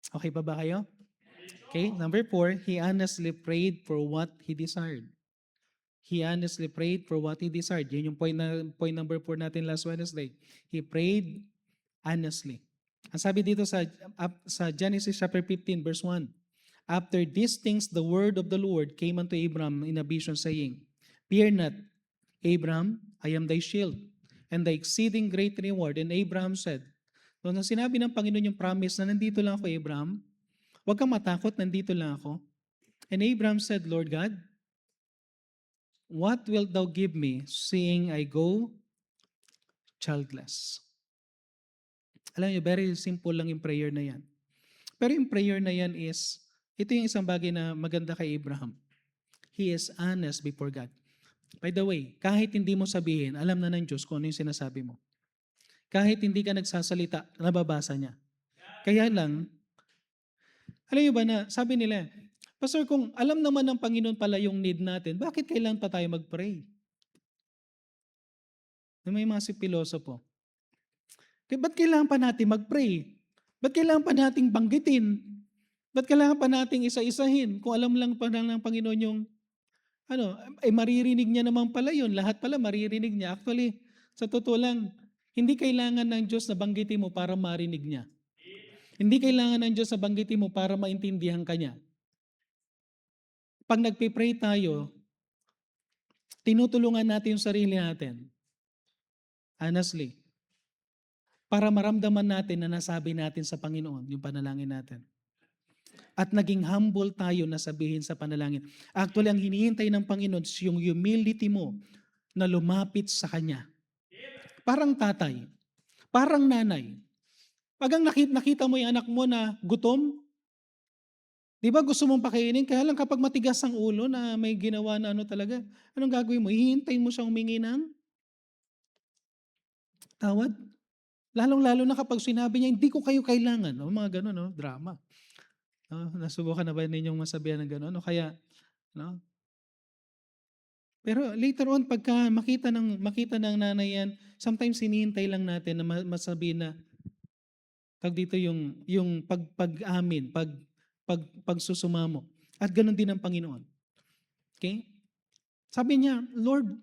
Speaker 1: Okay pa ba kayo? Okay, number 4, he honestly prayed for what he desired. He honestly prayed for what he desired. Yun yung point number 4 natin last Wednesday. He prayed honestly. Ang sabi dito sa Genesis chapter 15 verse 1, after these things, the word of the Lord came unto Abram in a vision, saying, Fear not, Abram, I am thy shield, and thy exceeding great reward. And Abraham said, nung sinabi ng Panginoon yung promise na nandito lang ako, Abraham, huwag kang matakot, nandito lang ako. And Abraham said, Lord God, what wilt thou give me, seeing I go childless? Alam niyo, very simple lang yung prayer na yan. Pero yung prayer na yan is, ito yung isang bagay na maganda kay Abraham. He is honest before God. By the way, kahit hindi mo sabihin, alam na ng Diyos kung ano yung sinasabi mo. Kahit hindi ka nagsasalita, nababasa niya. Kaya lang, alam niyo ba na, sabi nila, Pastor, kung alam naman ng Panginoon pala yung need natin, bakit kailangan pa tayo mag-pray? May mga pilosopo. Ba't kailangan pa natin mag-pray? Ba't kailangan pa nating banggitin? Ba't kailangan pa nating isa-isahin? Kung alam lang pa ng Panginoon yung, maririnig niya naman pala yun. Lahat pala maririnig niya. Actually, sa totoo lang, hindi kailangan ng Diyos na banggitin mo para marinig niya. Hindi kailangan ng Diyos na banggitin mo para maintindihan ka niya. Pag nagpipray tayo, tinutulungan natin yung sarili natin. Honestly. Para maramdaman natin na nasabi natin sa Panginoon yung panalangin natin. At naging humble tayo na sabihin sa panalangin. Actually, ang hinihintay ng Panginoon is yung humility mo na lumapit sa Kanya. Parang tatay, parang nanay. Pag ang nakita mo yung anak mo na gutom, di ba gusto mong pakainin? Kaya lang kapag matigas ang ulo na may ginawa na talaga, anong gagawin mo? Hihintayin mo siyang humingi ng tawad? Lalong-lalo na kapag sinabi niya, hindi ko kayo kailangan. Mga gano'n, drama. Nasubukan na ba ninyong masabihan ng gano'n? Kaya, Pero later on, pagka makita ng nanay yan, sometimes hinihintay lang natin na masabi na, tag dito yung pag-amin, pagsusumamo. At ganun din ang Panginoon. Okay? Sabi niya, Lord,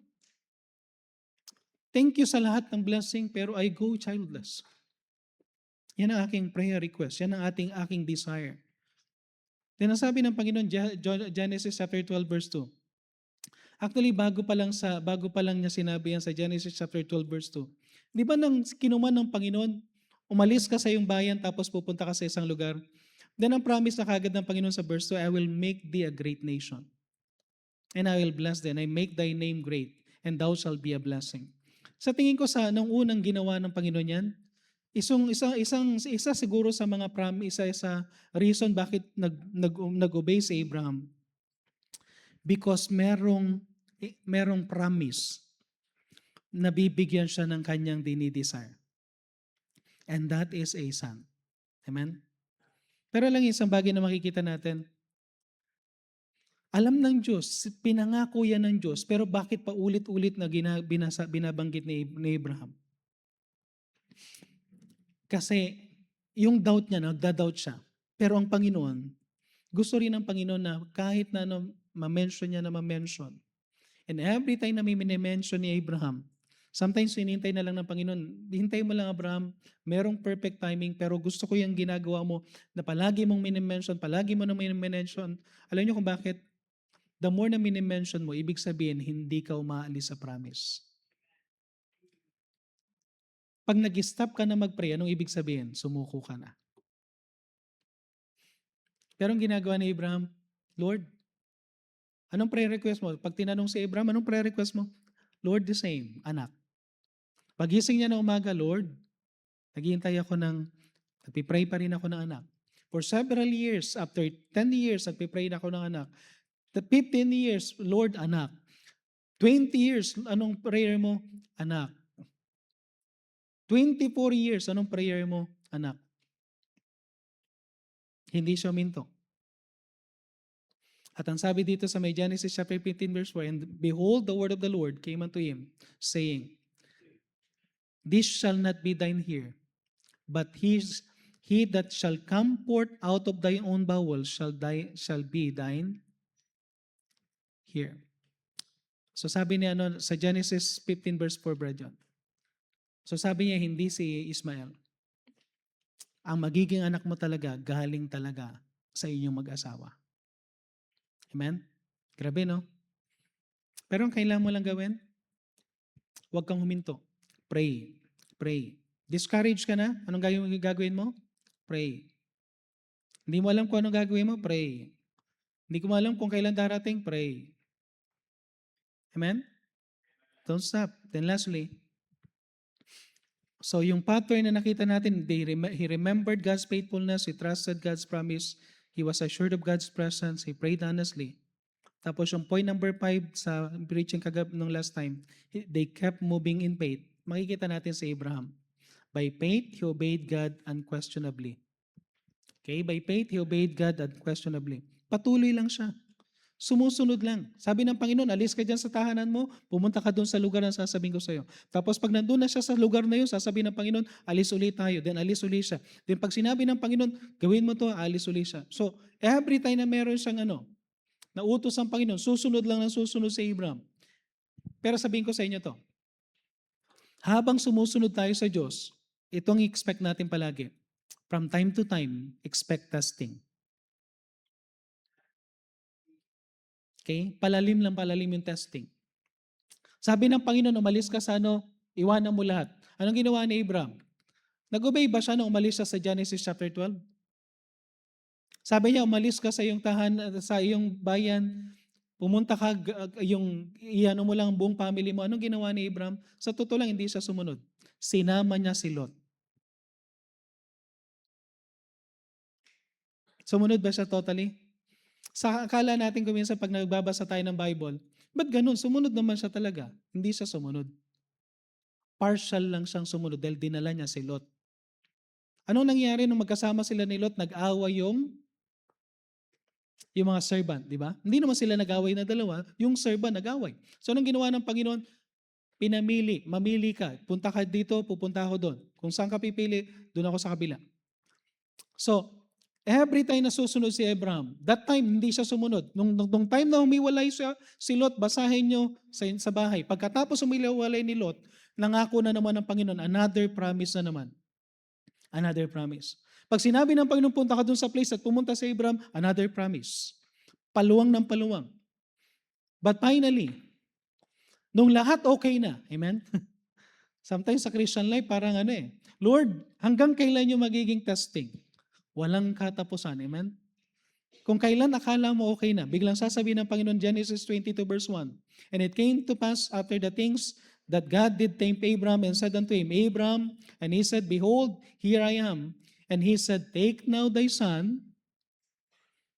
Speaker 1: thank you sa lahat ng blessing, pero I go childless. Yan ang aking prayer request. Yan ang aking desire. Then ang sabi ng Panginoon, Genesis chapter 12 verse 2. Actually, bago pa lang niya sinabi yan sa Genesis chapter 12 verse 2. Di ba nang kinuman ng Panginoon, umalis ka sa iyong bayan tapos pupunta ka sa isang lugar? Then ang promise na kagad ng Panginoon sa verse 2, I will make thee a great nation. And I will bless thee, and I make thy name great, and thou shalt be a blessing. Sa tingin ko nung unang ginawa ng Panginoon yan, isa siguro sa mga isa reason bakit nag-obey si Abraham. Because merong promise na bibigyan siya ng kanyang dinidesire. And that is a son. Amen? Pero lang isang bagay na makikita natin, alam ng Diyos, pinangako yan ng Diyos, pero bakit pa ulit-ulit na binabanggit ni Abraham? Kasi yung doubt niya, nagda-doubt siya. Pero ang Panginoon, gusto rin ng Panginoon na kahit na ma-mention niya na ma-mention. And every time na may minimension ni Abraham, sometimes hinihintay na lang ng Panginoon, hintay mo lang Abraham, merong perfect timing, pero gusto ko yung ginagawa mo na palagi mong minimension, palagi mo nang minimension. Alam niyo kung bakit? The more na minimension mo, ibig sabihin, hindi ka umaalis sa promise. Pag nag-stop ka na mag-pray, anong ibig sabihin? Sumuko ka na. Pero ang ginagawa ni Abraham, Lord, anong prayer request mo? Pag tinanong si Abraham, anong prayer request mo? Lord, the same, anak. Pagising niya na umaga, Lord, naghihintay ako nagpipray pa rin ako ng anak. For several years, after 10 years, nagpipray na ako ng anak. The 15 years, Lord, anak. 20 years, anong prayer mo? Anak. 24 years, anong prayer mo? Anak. Hindi siya minto. At ang sabi dito sa may Genesis chapter 15 verse 4, and behold, the word of the Lord came unto him, saying, this shall not be thine here, but he that shall come forth out of thy own bowels shall be thine here. So sabi niya sa Genesis 15 verse 4, Brad. So sabi niya, hindi si Ismael. Ang magiging anak mo talaga, galing talaga sa inyong mag-asawa. Amen? Grabe, no? Pero ang kailangan mo lang gawin, huwag kang huminto. Pray. Pray. Discouraged ka na? Anong gagawin mo? Pray. Hindi mo alam kung anong gagawin mo? Pray. Hindi ko alam kung kailan darating? Pray. Amen? Don't stop. Then lastly, so yung pattern na nakita natin, he remembered God's faithfulness, he trusted God's promise, he was assured of God's presence, he prayed honestly. Tapos yung point number 5 sa preaching nung last time, they kept moving in faith. Makikita natin sa Abraham. By faith, he obeyed God unquestionably. Okay, by faith, he obeyed God unquestionably. Patuloy lang siya. Sumusunod lang. Sabi ng Panginoon, alis ka dyan sa tahanan mo, pumunta ka doon sa lugar na sasabihin ko sa iyo. Tapos pag nandun na siya sa lugar na yun, sasabihin ng Panginoon, alis ulit tayo. Then alis ulit siya. Then pag sinabi ng Panginoon, gawin mo to, alis ulit siya. So every time na meron siyang nautos ang Panginoon, susunod lang ng susunod sa Abraham. Pero sabihin ko sa inyo to, habang sumusunod tayo sa Diyos, itong expect natin palagi. From time to time, expect testing. Okay? Palalim yung testing. Sabi ng Panginoon, umalis ka sa iwanan mo lahat. Anong ginawa ni Abraham? Nag-obey ba siya nung umalis siya sa Genesis chapter 12? Sabi niya, umalis ka sa iyong sa iyong bayan, pumunta ka, iano mo lang ang buong family mo. Anong ginawa ni Abraham? Sa totoo lang, hindi siya sumunod. Sinama niya si Lot. Sumunod ba siya totally? Sa akala natin kuminsan pag nagbabasa tayo ng Bible, ba't ganun? Sumunod naman siya talaga. Hindi siya sumunod. Partial lang siyang sumunod dahil dinala niya si Lot. Anong nangyari nung magkasama sila ni Lot? Nag-awa yung Yung mga servant, di ba? Hindi naman sila nag-away na dalawa, yung servant nag-away. So anong ginawa ng Panginoon? Pinamili, mamili ka. Punta ka dito, pupunta ako doon. Kung saan ka pipili, doon ako sa kabila. So, every time na susunod si Abraham, that time hindi siya sumunod. Nung time na humiwalay siya, si Lot, basahin nyo sa bahay. Pagkatapos humiwalay ni Lot, nangako na naman ng Panginoon, another promise na naman. Another promise. Pag sinabi ng Panginoon, punta ka doon sa place at pumunta si Abraham, another promise. Paluwang ng paluwang. But finally, nung lahat okay na, amen? Sometimes sa Christian life, parang Lord, hanggang kailan yung magiging testing? Walang katapusan, amen? Kung kailan akala mo okay na, biglang sasabihin ng Panginoon, Genesis 22 verse 1, "And it came to pass after the things that God did tempt Abraham and said unto him, Abraham, and he said, Behold, here I am. And he said, Take now thy son,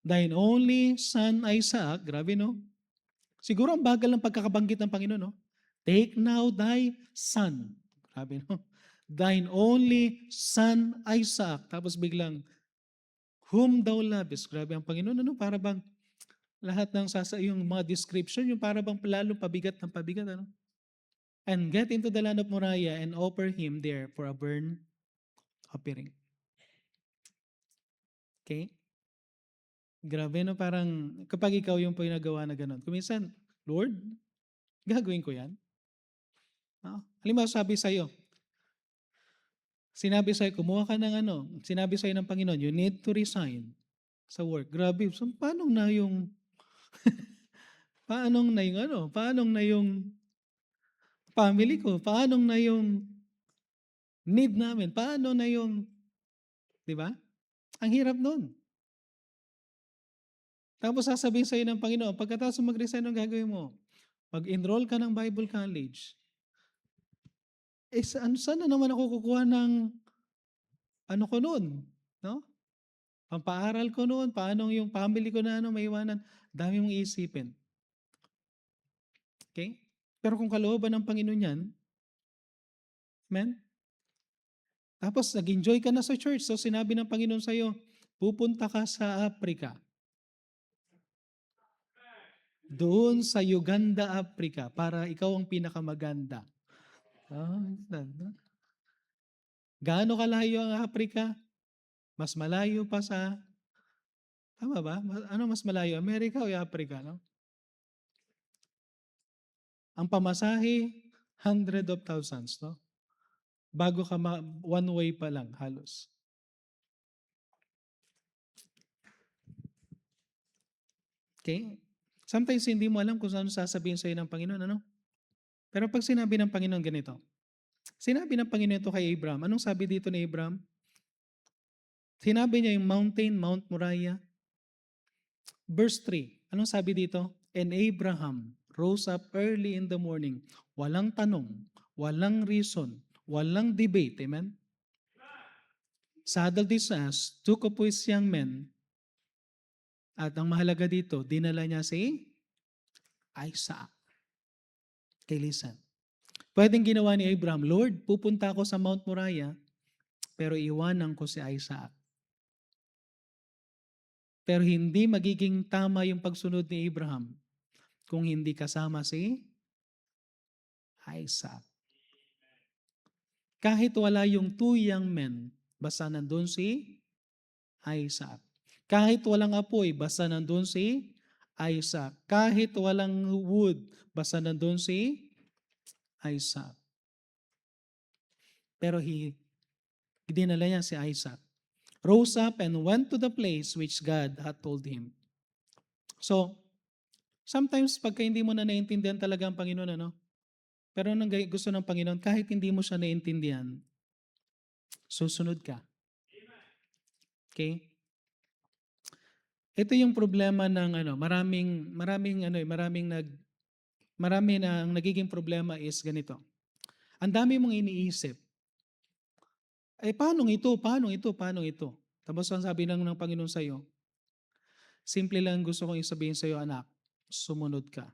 Speaker 1: thine only son Isaac." Grabe no? Siguro ang bagal ng pagkakabanggit ng Panginoon, no? "Take now thy son." Grabe no? "Thine only son Isaac." Tapos biglang, "Whom thou lovest." Grabe ang Panginoon, para bang lahat ng yung mga description, yung para bang lalong pabigat ng pabigat, "And get into the land of Moriah and offer him there for a burnt offering." Okay? Grabe no, parang kapag ikaw yung pinagawa na ganun. Kuminsan, Lord, gagawin ko yan? Halimbawa sinabi sa'yo, kumuha ka ng sinabi sa'yo ng Panginoon, you need to resign sa work. Grabe, so paano na yung, paano na yung family ko? Paano na yung need namin? Paano na yung, di ba? Ang hirap nun. Tapos sasabihin sa'yo ng Panginoon, pagkatapos mag-resign, ang gagawin mo? Mag-enroll ka ng Bible College. Saan na naman ako kukuha ng ko noon? No? Pampaaral ko noon, paano yung family ko na maiwanan? Dami mong iisipin. Okay? Pero kung kalooban ng Panginoon yan, amen? Tapos nag-enjoy ka na sa church, so sinabi ng Panginoon sa'yo, pupunta ka sa Africa. Doon sa Uganda, Africa, para ikaw ang pinakamaganda. Gaano kalayo ang Africa? Mas malayo pa sa, tama ba? Ano mas malayo? Amerika o Africa? No? Ang pamasahe, hundred of thousands. No? Bago ka one way pa lang halos. Okay? Sometimes hindi mo alam kung saan sasabihin sa'yo ng Panginoon. Pero pag sinabi ng Panginoon ganito, sinabi ng Panginoon ito kay Abraham. Anong sabi dito ni Abraham? Sinabi niya yung mountain, Mount Moriah. Verse 3, anong sabi dito? "And Abraham rose up early in the morning." Walang tanong, walang reason, walang debate. Amen? "Saddled his ass, took up his young men." At ang mahalaga dito, dinala niya si Isaac. Okay, listen. Pwedeng ginawa ni Abraham, "Lord, pupunta ako sa Mount Moriah, pero iwanan ko si Isaac." Pero hindi magiging tama yung pagsunod ni Abraham kung hindi kasama si Isaac. Kahit wala yung two young men, basta nandun si Isaac. Kahit walang apoy, basta nandun si Isaac. Kahit walang wood, basta nandun si Isaac. Pero dinala niya si Isaac. Rose up and went to the place which God had told him. So, sometimes pagka hindi mo na naiintindihan talaga ang Panginoon, pero nang gusto ng Panginoon, kahit hindi mo siya naiintindihan, susunod ka. Okay? Ito yung problema ng marami na ang nagiging problema is ganito. Ang dami mong iniisip. Paano ito? Paano ito? Paano ito? Tapos ang sabi ng Panginoon sa iyo, simple lang gusto kong isabihin sa iyo, anak, sumunod ka.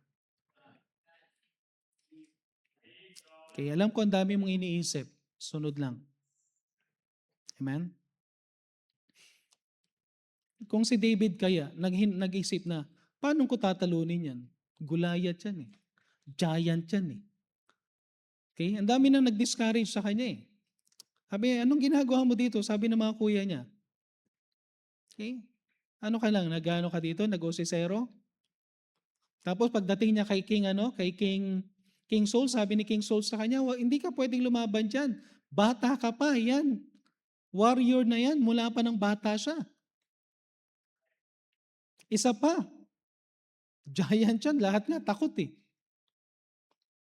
Speaker 1: Okay, alam ko ang dami mong iniisip. Sunod lang. Amen? kung si David kaya, nag-isip na, paano ko tatalunin yan? Goliath yan eh. Giant yan eh. Okay? Ang dami nang nag-discourage sa kanya eh. Sabi, anong ginagawa mo dito? Sabi ng mga kuya niya. Okay? Ano ka lang, nag-ano ka dito? Nag-osisero? Tapos pagdating niya kay King, King Saul, sabi ni King Saul sa kanya, hindi ka pwedeng lumaban dyan. Bata ka pa, yan. Warrior na yan, mula pa ng bata siya. Isa pa, giant yan, lahat nga takot eh.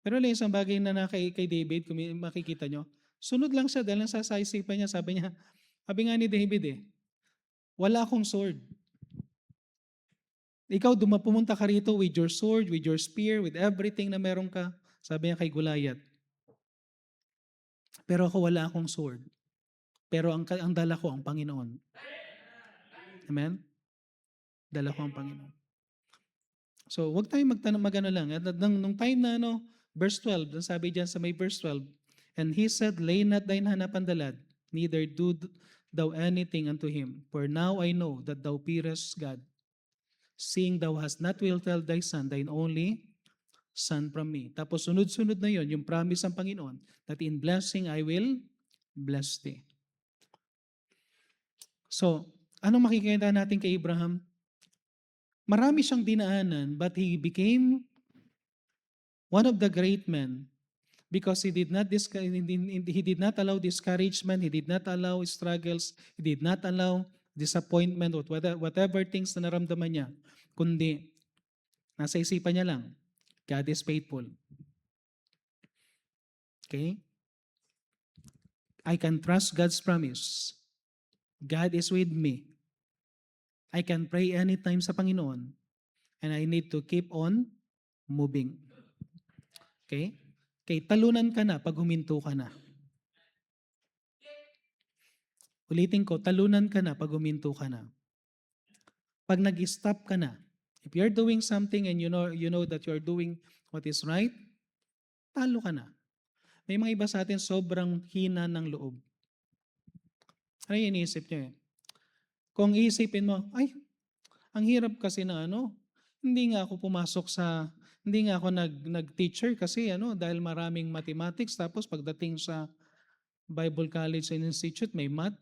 Speaker 1: Pero lang isang bagay na kay David, kung makikita nyo, sunod lang siya dahil sa isipan niya, sabi nga ni David eh, wala akong sword. Ikaw, pumunta ka rito with your sword, with your spear, with everything na meron ka. Sabi niya kay Goliath. Pero ako wala akong sword. Pero ang dala ko ang Panginoon. Amen? Dala ko ang Panginoon. So, wag tayong magano lang. At nung time na verse 12, sabi diyan sa may verse 12, and he said, lay not thine hand upon the lad, neither do thou anything unto him. For now I know that thou fearest God, seeing thou hast not withheld thy son, thine only son from me. Tapos sunod-sunod na yon, yung promise ng Panginoon, that in blessing I will bless thee. So, anong makikita natin kay Abraham? Marami siyang dinaanan, but he became one of the great men because he did not allow discouragement, he did not allow struggles, he did not allow disappointment or whatever things na naramdaman niya, kundi nasa isipan niya lang, God is faithful. Okay? I can trust God's promise. God is with me. I can pray anytime sa Panginoon, and I need to keep on moving. Okay? Okay, talunan ka na pag huminto ka na. Ulitin ko, talunan ka na pag huminto ka na. Pag nag-stop ka na, if you're doing something and you know that you're doing what is right, talo ka na. May mga iba sa atin sobrang hina ng loob. Ano yung iniisip niyo eh? Kung iisipin mo, ay, ang hirap kasi na hindi nga ako nag-teacher kasi dahil maraming mathematics, tapos pagdating sa Bible College and Institute, may math.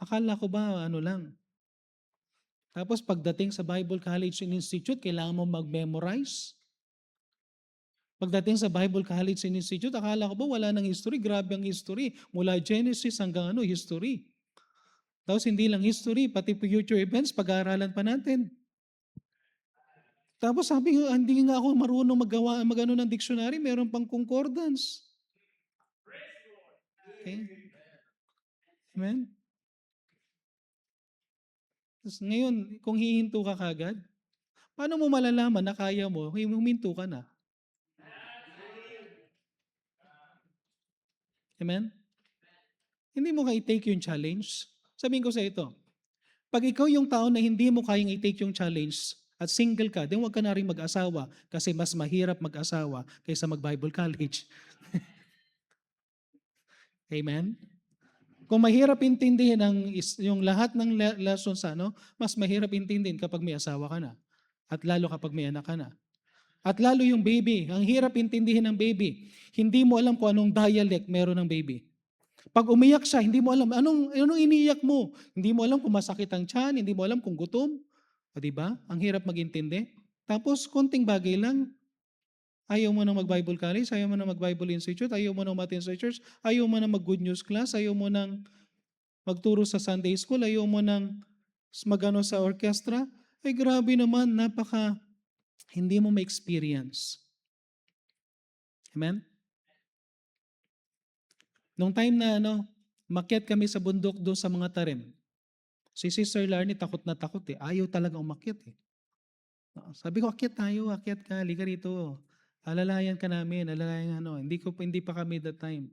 Speaker 1: Akala ko ba lang? Tapos pagdating sa Bible College and Institute, kailangan mo mag-memorize. Pagdating sa Bible College and Institute, akala ko ba wala ng history? Grabe ang history. Mula Genesis hanggang history. Tapos hindi lang history, pati future events, pag-aaralan pa natin. Tapos sabi ko, hindi nga ako marunong mag-ano ng dictionary, meron pang concordance. Okay? Amen? Tapos ngayon, kung hihinto ka kagad, paano mo malalaman na kaya mo, huminto ka na? Amen? Hindi mo ka i-take yung challenge. Sabihin ko sa ito, pag ikaw yung tao na hindi mo kayang i-take yung challenge at single ka, then huwag ka na rin mag-asawa kasi mas mahirap mag-asawa kaysa mag-Bible college. Amen? Kung mahirap intindihin yung lahat ng lessons, mas mahirap intindihin kapag may asawa ka na. At lalo kapag may anak ka na. At lalo yung baby, ang hirap intindihin ng baby. Hindi mo alam kung anong dialect meron ng baby. Pag umiyak siya, hindi mo alam, anong iniiyak mo? Hindi mo alam kung masakit ang tiyan, hindi mo alam kung gutom. O diba? Ang hirap magintindi. Tapos, konting bagay lang, ayaw mo na mag-Bible college, ayaw mo na mag-Bible Institute, ayaw mo na umattend sa church, ayaw mo na mag-good news class, ayaw mo nang magturo sa Sunday school, ayaw mo nang magano sa orchestra. Ay grabe naman, hindi mo ma-experience. Amen? Nung time na makyat kami sa bundok doon sa mga tarim, si Sister Larnie takot na takot eh. Ayaw talaga umakyat eh. Sabi ko, akyat ka, liga rito. Alalayan ka namin, hindi pa kami that time.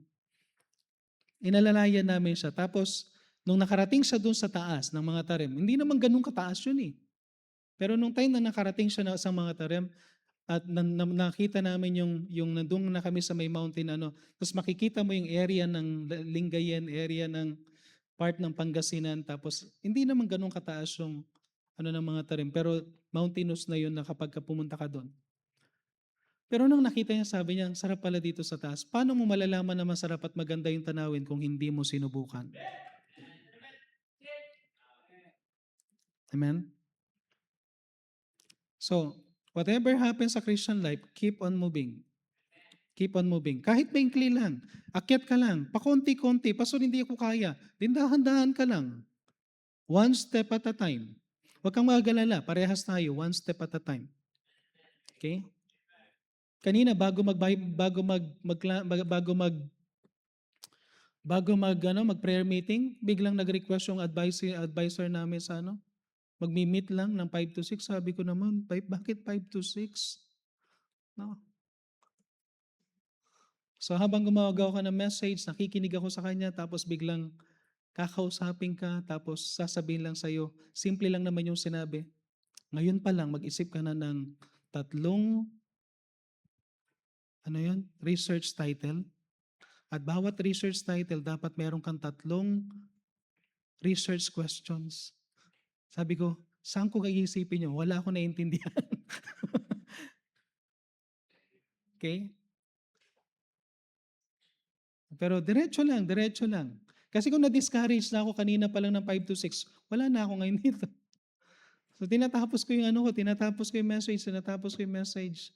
Speaker 1: Inalalayan namin siya. Tapos, nung nakarating siya doon sa taas ng mga tarim, hindi naman ganun kataas yun eh. Pero nung time na nakarating siya sa mga tarim, at nakita namin yung nandun na kami sa may mountain, tapos makikita mo yung area ng Lingayen, area ng part ng Pangasinan, tapos hindi naman ganun kataas yung ano ng mga tarim, pero mountainous na yun na kapag pumunta ka doon. Pero nung nakita niya, sabi niya, ang sarap pala dito sa taas. Paano mo malalaman na masarap at maganda yung tanawin kung hindi mo sinubukan? Amen? So, whatever happens sa Christian life, keep on moving. Keep on moving. Kahit maingkli lang, akyat ka lang, pakonti-konti, pastor hindi ako kaya, dindahan-dahan ka lang. One step at a time. Huwag kang mag-alala, parehas tayo, one step at a time. Okay? Kanina bago mag bago mag, bago mag mag prayer meeting, biglang nag-request yung advisor namin sa magmi-meet lang ng 5 to 6. Sabi ko naman, bakit 5 to 6? No. So habang gumagawa ka ng message, nakikinig ako sa kanya, tapos biglang kakausapin ka, tapos sasabihin lang sa'yo, simple lang naman yung sinabi. Ngayon pa lang, mag-isip ka na ng 3 research title. At bawat research title, dapat meron kang 3 research questions. Sabi ko, saan ko iisipin nyo? Wala akong naiintindihan. Okay? Pero diretso lang, diretso lang. Kasi kung na-discourage na ako kanina pa lang ng 5 to 6, wala na ako ngayon dito. So tinatapos ko yung tinatapos ko yung message.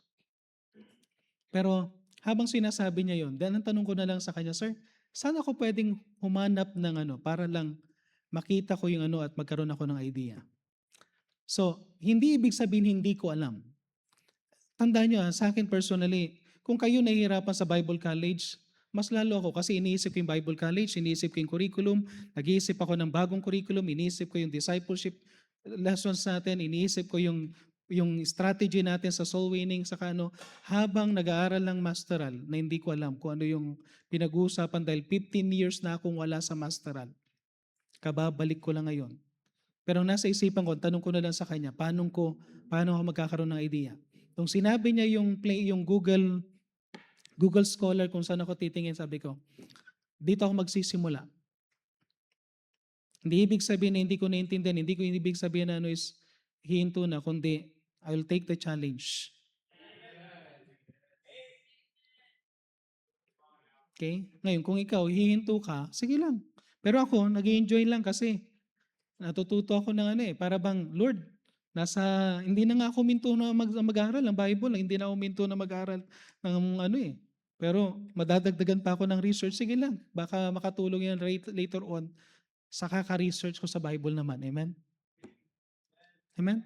Speaker 1: Pero habang sinasabi niya yon, then ang tanong ko na lang sa kanya, Sir, saan ako pwedeng humanap ng para lang makita ko yung at magkaroon ako ng idea? So, hindi ibig sabihin hindi ko alam. Tandaan nyo, sa akin personally, kung kayo nahihirapan sa Bible College, mas lalo ako kasi iniisip ko yung Bible College, iniisip ko yung curriculum, nag-iisip ako ng bagong curriculum, iniisip ko yung discipleship lessons natin, iniisip ko yung strategy natin sa soul winning, saka habang nag-aaral ng masteral na hindi ko alam kung ano yung pinag-uusapan dahil 15 years na akong wala sa masteral. Kababalik ko lang ngayon. Pero nasa isipan ko, tanong ko na lang sa kanya, paano ako magkakaroon ng idea? Nung sinabi niya yung Google Scholar kung saan ako titingin, sabi ko, dito ako magsisimula. Hindi ibig sabihin na hindi ko naintindihan, hindi ko ibig sabihin na is hihinto na, kundi I will take the challenge. Okay? Ngayon, kung ikaw hihinto ka, sige lang. Pero ako, nag-enjoy lang kasi natututo ako ng para bang, Lord, hindi na nga ako minto na mag-aral ng Bible, hindi na ako minto na mag-aral ng Pero madadagdagan pa ako ng research, sige lang, baka makatulong yan later on sa kaka-research ko sa Bible naman. Amen? Amen?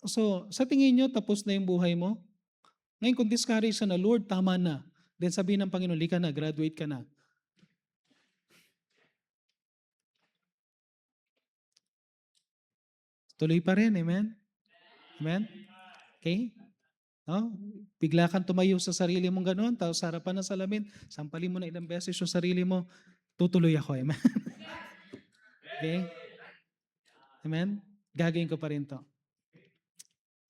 Speaker 1: So, sa tingin nyo, tapos na yung buhay mo? Ngayon, kung discourage ka na, Lord, tama na. Then sabihin ng Panginoon, lika na, graduate ka na. Tuloy pa rin, amen? Amen? Okay? No? Bigla kang tumayo sa sarili mong gano'n, tapos sa harapan ng salamin, sampalin mo na ilang beses yung sarili mo, tutuloy ako, amen? Okay? Amen? Gagawin ko pa rin to.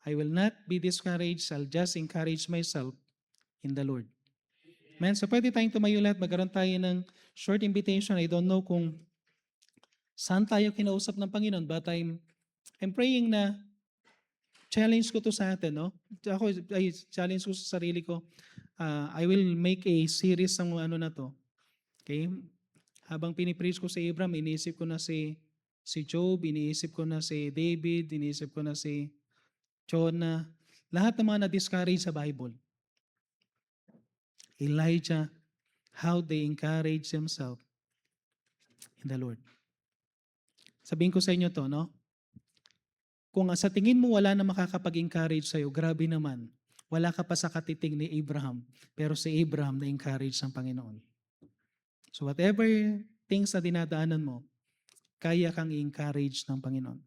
Speaker 1: I will not be discouraged, I'll just encourage myself in the Lord. Amen? So pwede tayong tumayo lahat, magkaroon tayo ng short invitation. I don't know kung saan tayo kinausap ng Panginoon, but I'm praying na challenge ko to sa atin, no? Ako, challenge ko sa sarili ko. I will make a series ng na to. Okay? Habang pinipreach ko si Abraham, iniisip ko na si Job, iniisip ko na si David, iniisip ko na si Jonah. Lahat ng mga na-discourage sa Bible. Elijah, how they encourage themselves in the Lord. Sabihin ko sa inyo to, no? Kung sa tingin mo wala na makakapag-encourage sa'yo, grabe naman. Wala ka pa sa katiting ni Abraham, pero si Abraham na-encourage ng Panginoon. So whatever things na dinadaanan mo, kaya kang i-encourage ng Panginoon.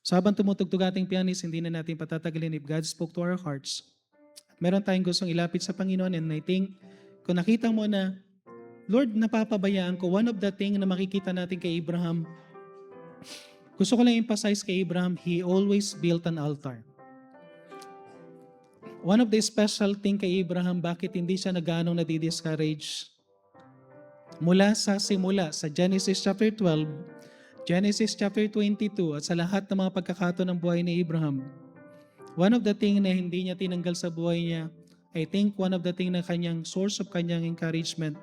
Speaker 1: So habang tumutugtog ating pianist, hindi na natin patatagalin if God spoke to our hearts. At meron tayong gustong ilapit sa Panginoon, and I think, kung nakita mo na, Lord, napapabayaan ko, one of the things na makikita natin kay Abraham, gusto ko lang emphasize kay Abraham, he always built an altar. One of the special thing kay Abraham, bakit hindi siya nag-anong nadi-discourage? mula sa simula, sa Genesis chapter 12, Genesis chapter 22, at sa lahat ng mga pagkakataon ng buhay ni Abraham, one of the thing na hindi niya tinanggal sa buhay niya, I think one of the thing na kanyang source of kanyang encouragement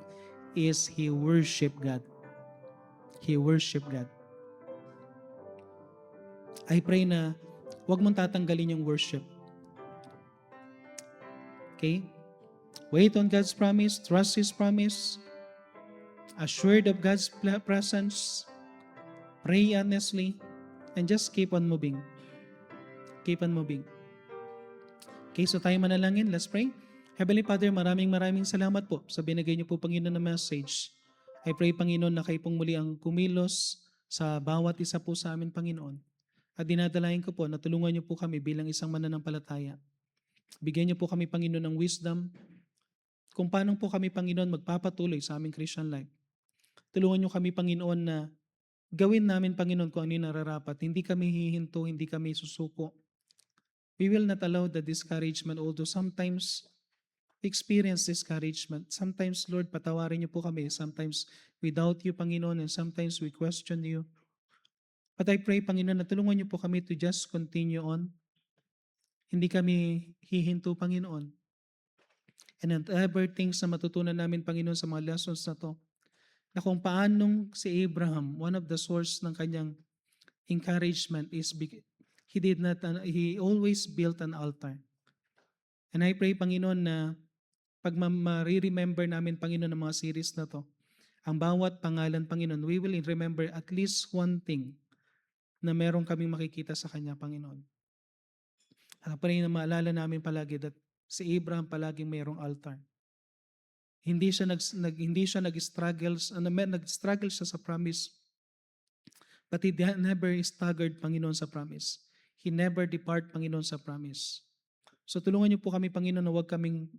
Speaker 1: is he worship God. He worship God. I pray na huwag mong tatanggalin yung worship. Okay? Wait on God's promise, trust His promise, assured of God's presence, pray honestly, and just keep on moving. Keep on moving. Okay, so tayo manalangin. Let's pray. Heavenly Father, maraming salamat po sa binigay niyo po, Panginoon, na message. I pray, Panginoon, na kayo pong muli ang kumilos sa bawat isa po sa amin, Panginoon. At dinadalayan ko po na tulungan niyo po kami bilang isang mananampalataya. Bigyan niyo po kami, Panginoon, ng wisdom kung paano po kami, Panginoon, magpapatuloy sa aming Christian life. Tulungan niyo kami, Panginoon, na gawin namin, Panginoon, kung ano yung nararapat. Hindi kami hihinto, hindi kami susuko. We will not allow the discouragement, although sometimes we experience discouragement. Sometimes, Lord, patawarin niyo po kami. Sometimes without you, Panginoon, and sometimes we question you. But I pray, Panginoon, na tulungan niyo po kami to just continue on. Hindi kami hihinto, Panginoon. And whatever things na matutunan namin, Panginoon, sa mga lessons na to, na kung paanong si Abraham, one of the source ng kanyang encouragement is he always built an altar. And I pray, Panginoon, na pag ma-remember namin, Panginoon, ng mga series na to, ang bawat pangalan, Panginoon, we will remember at least one thing na meron kaming makikita sa Kanya, Panginoon. At pray na maalala namin palagi that si Abraham palaging mayroong altar. Hindi siya nag-struggle siya sa promise. But he never staggered, Panginoon, sa promise. He never depart, Panginoon, sa promise. So tulungan niyo po kami, Panginoon, na huwag kaming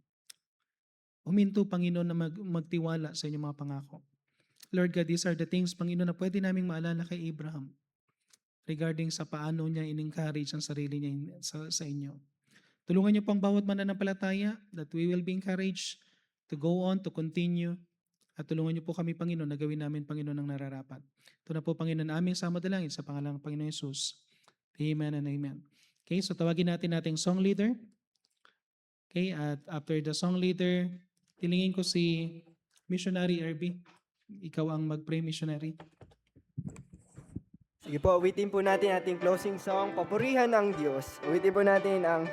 Speaker 1: huminto, Panginoon, na magtiwala sa inyong mga pangako. Lord God, these are the things, Panginoon, na pwede naming maalala kay Abraham regarding sa paano niya in-encourage ang sarili niya sa inyo. Tulungan niyo pang bawat mananampalataya that we will be encouraged to go on, to continue. At tulungan niyo po kami, Panginoon, na gawin namin, Panginoon, ang nararapat. Ito na po, Panginoon, aming samadalangin sa pangalan ng Panginoon Yesus. Amen and amen. Okay, so tawagin natin ating song leader. Okay, at after the song leader, tilingin ko si Missionary RB. Ikaw ang mag-pray, Missionary.
Speaker 2: Sige po, awitin po natin ating closing song, Papurihan ng Diyos. Awitin po natin ang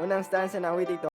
Speaker 2: unang stanza ng awitin ito.